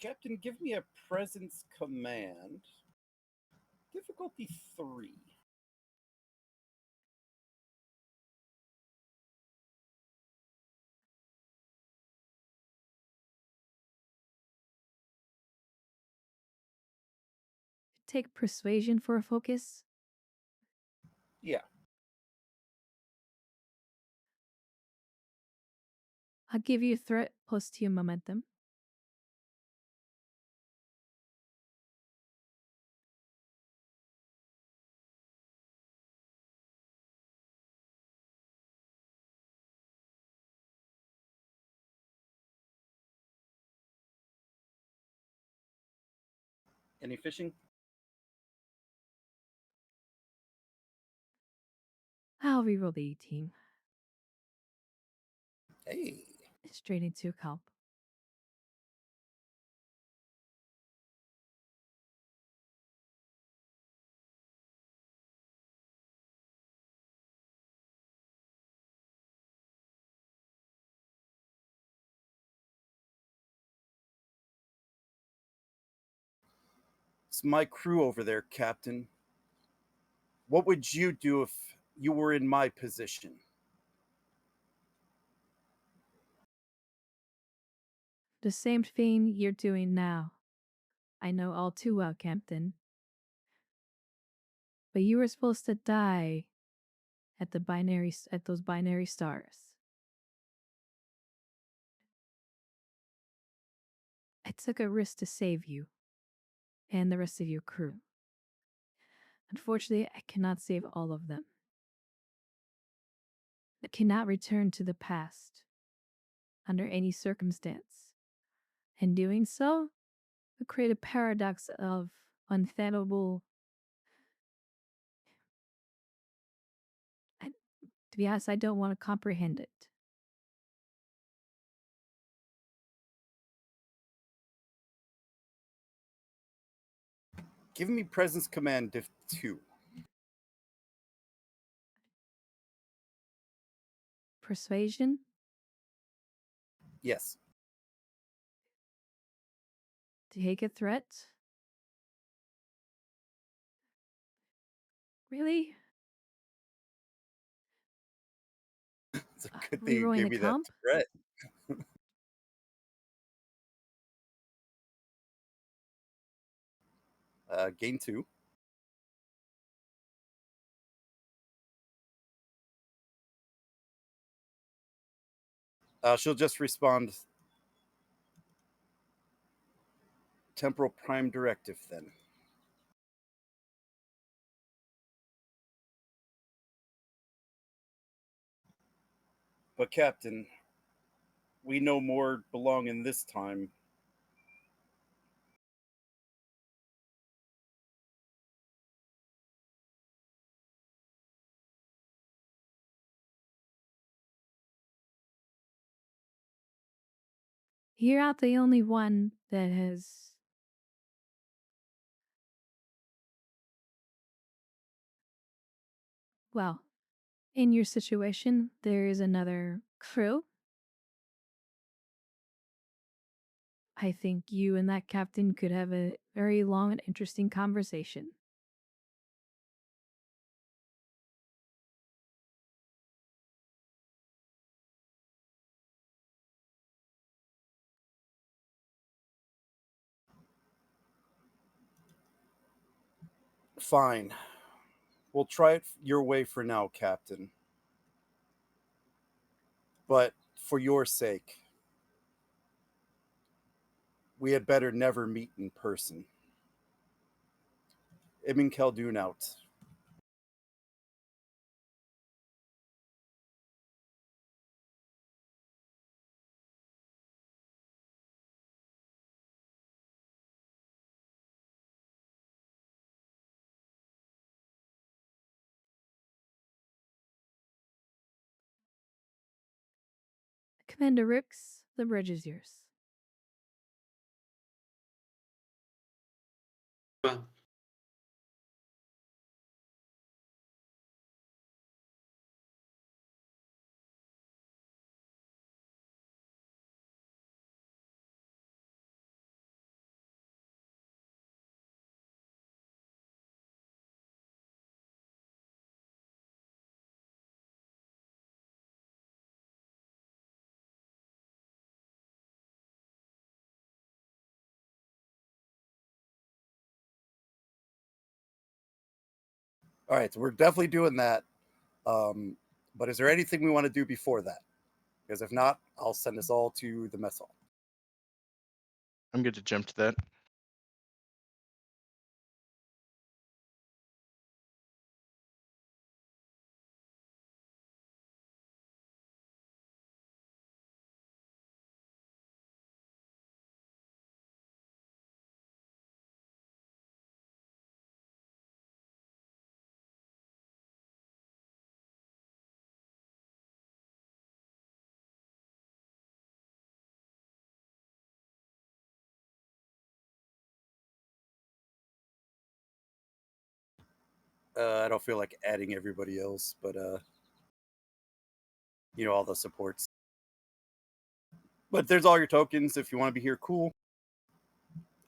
Captain, give me a presence command. Difficulty 3. Take persuasion for a focus. Yeah. I'll give you a threat plus 2 momentum. Any fishing? I'll reroll the 18. Hey. Straight into comp. It's my crew over there, Captain. What would you do if you were in my position? The same thing you're doing now. I know all too well, Captain. But you were supposed to die at those binary stars. I took a risk to save you and the rest of your crew. Unfortunately, I cannot save all of them. I cannot return to the past under any circumstance. In doing so, would create a paradox of unfathomable. To be honest, I don't want to comprehend it. Give me presence command diff 2. Persuasion? Yes. Take a threat? Really? It's a good thing you Rerolling gave the me that comp? threat. Gain 2. She'll just respond temporal prime directive then. But Captain, we no more belong in this time. You're not the only one that has. Well, in your situation, there is another crew. I think you and that captain could have a very long and interesting conversation. Fine. We'll try it your way for now, Captain. But for your sake, we had better never meet in person. Ibn Khaldun out. Commander Rix, the bridge is yours. All right, so we're definitely doing that. But is there anything we want to do before that? Because if not, I'll send us all to the mess hall. I'm good to jump to that. I don't feel like adding everybody else, but all the supports. But there's all your tokens. If you want to be here, cool.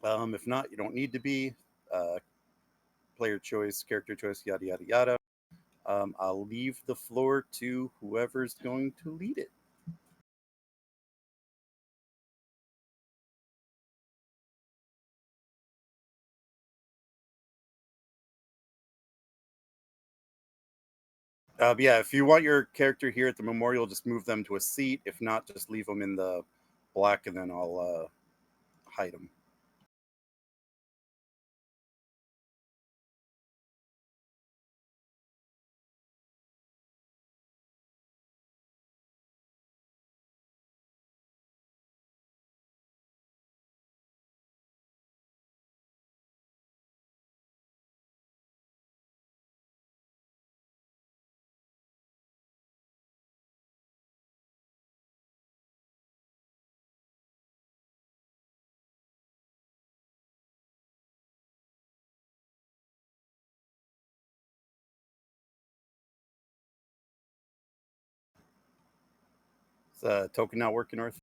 If not, you don't need to be. Player choice, character choice, yada yada yada. I'll leave the floor to whoever's going to lead it. Yeah, if you want your character here at the memorial, just move them to a seat. If not, just leave them in the black, and then I'll hide them. Is token not working, Arthur?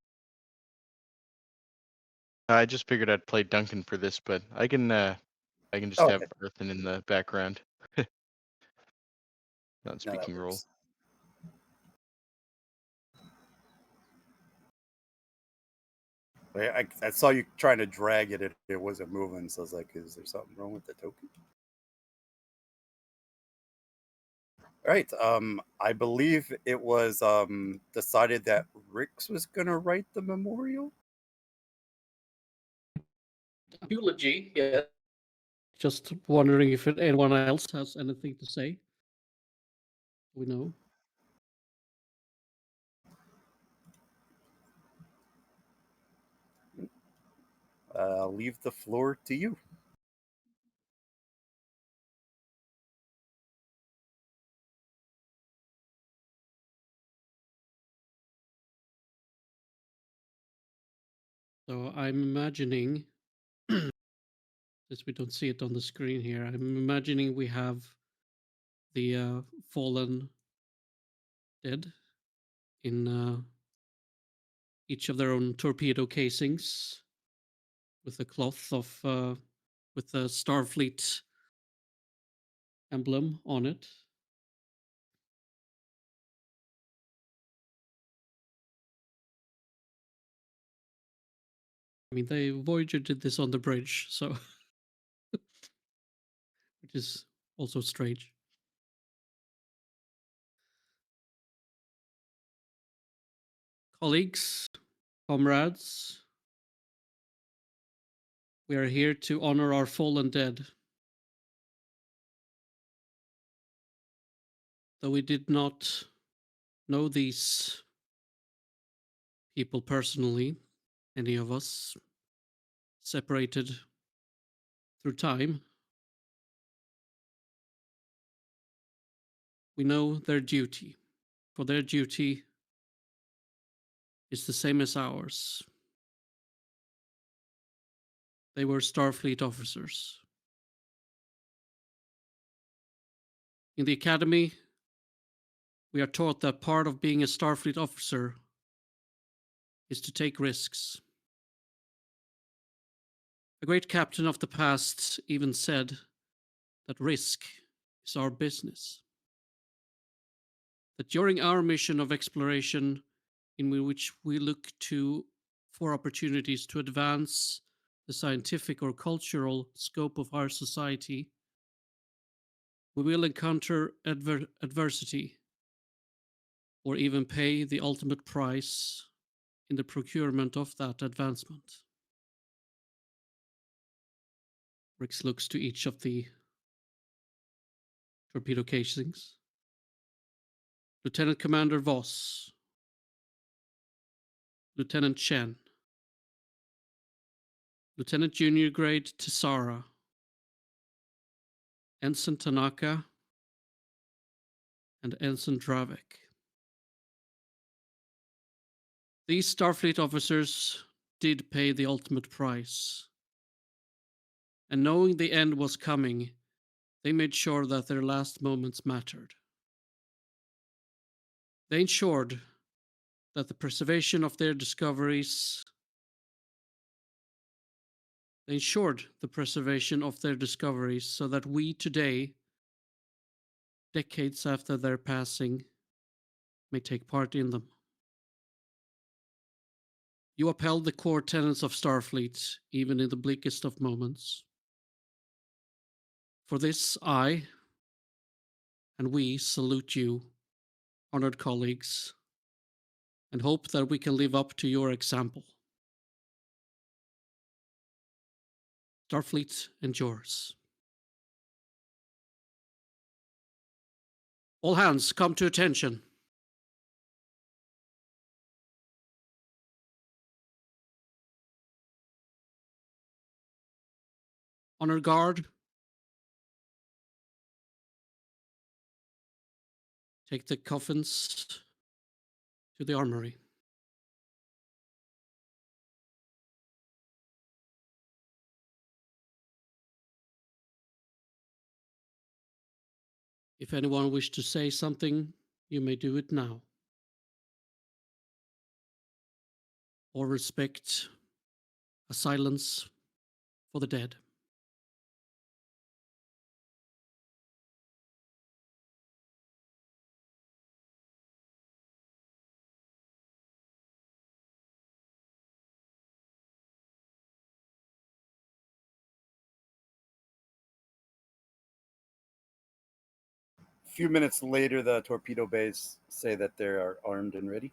I just figured I'd play Duncan for this, but I can just Oh, have okay. Earthen in the background. Not No, that speaking role. works. I saw you trying to drag it. It wasn't moving, so I was like, is there something wrong with the token? All right. I believe it was decided that Rix was gonna write the memorial. Eulogy, yeah. Just wondering if anyone else has anything to say. We know. I'll leave the floor to you. So I'm imagining, since we don't see it on the screen here, I'm imagining we have the fallen dead in each of their own torpedo casings with a cloth of with the Starfleet emblem on it. I mean, Voyager did this on the bridge, so which is also strange. Colleagues, comrades, we are here to honor our fallen dead. Though we did not know these people personally, any of us, separated through time, we know their duty, for their duty is the same as ours. They were Starfleet officers. In the academy, we are taught that part of being a Starfleet officer is to take risks. A great captain of the past even said that risk is our business. That during our mission of exploration, in which we look for opportunities to advance the scientific or cultural scope of our society, we will encounter adversity or even pay the ultimate price in the procurement of that advancement. Rix looks to each of the torpedo casings. Lieutenant Commander Voss, Lieutenant Chen, Lieutenant Junior Grade Tisara, Ensign Tanaka, and Ensign Dravik. These Starfleet officers did pay the ultimate price. And knowing the end was coming, they made sure that their last moments mattered. They ensured that the preservation of their discoveries so that we today, decades after their passing, may take part in them. You upheld the core tenets of Starfleet, even in the bleakest of moments. For this, I and we salute you, honored colleagues, and hope that we can live up to your example. Starfleet endures. All hands come to attention. Honor guard. Take the coffins to the armory. If anyone wishes to say something, you may do it now. Or respect a silence for the dead. A few minutes later, the torpedo bays say that they are armed and ready.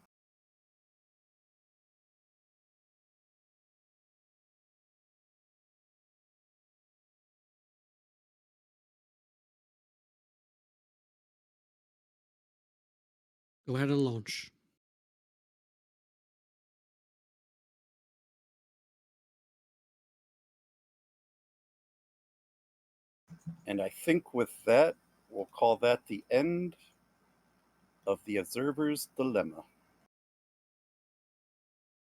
Go ahead and launch. And I think with that, we'll call that the end of the Observer's Dilemma.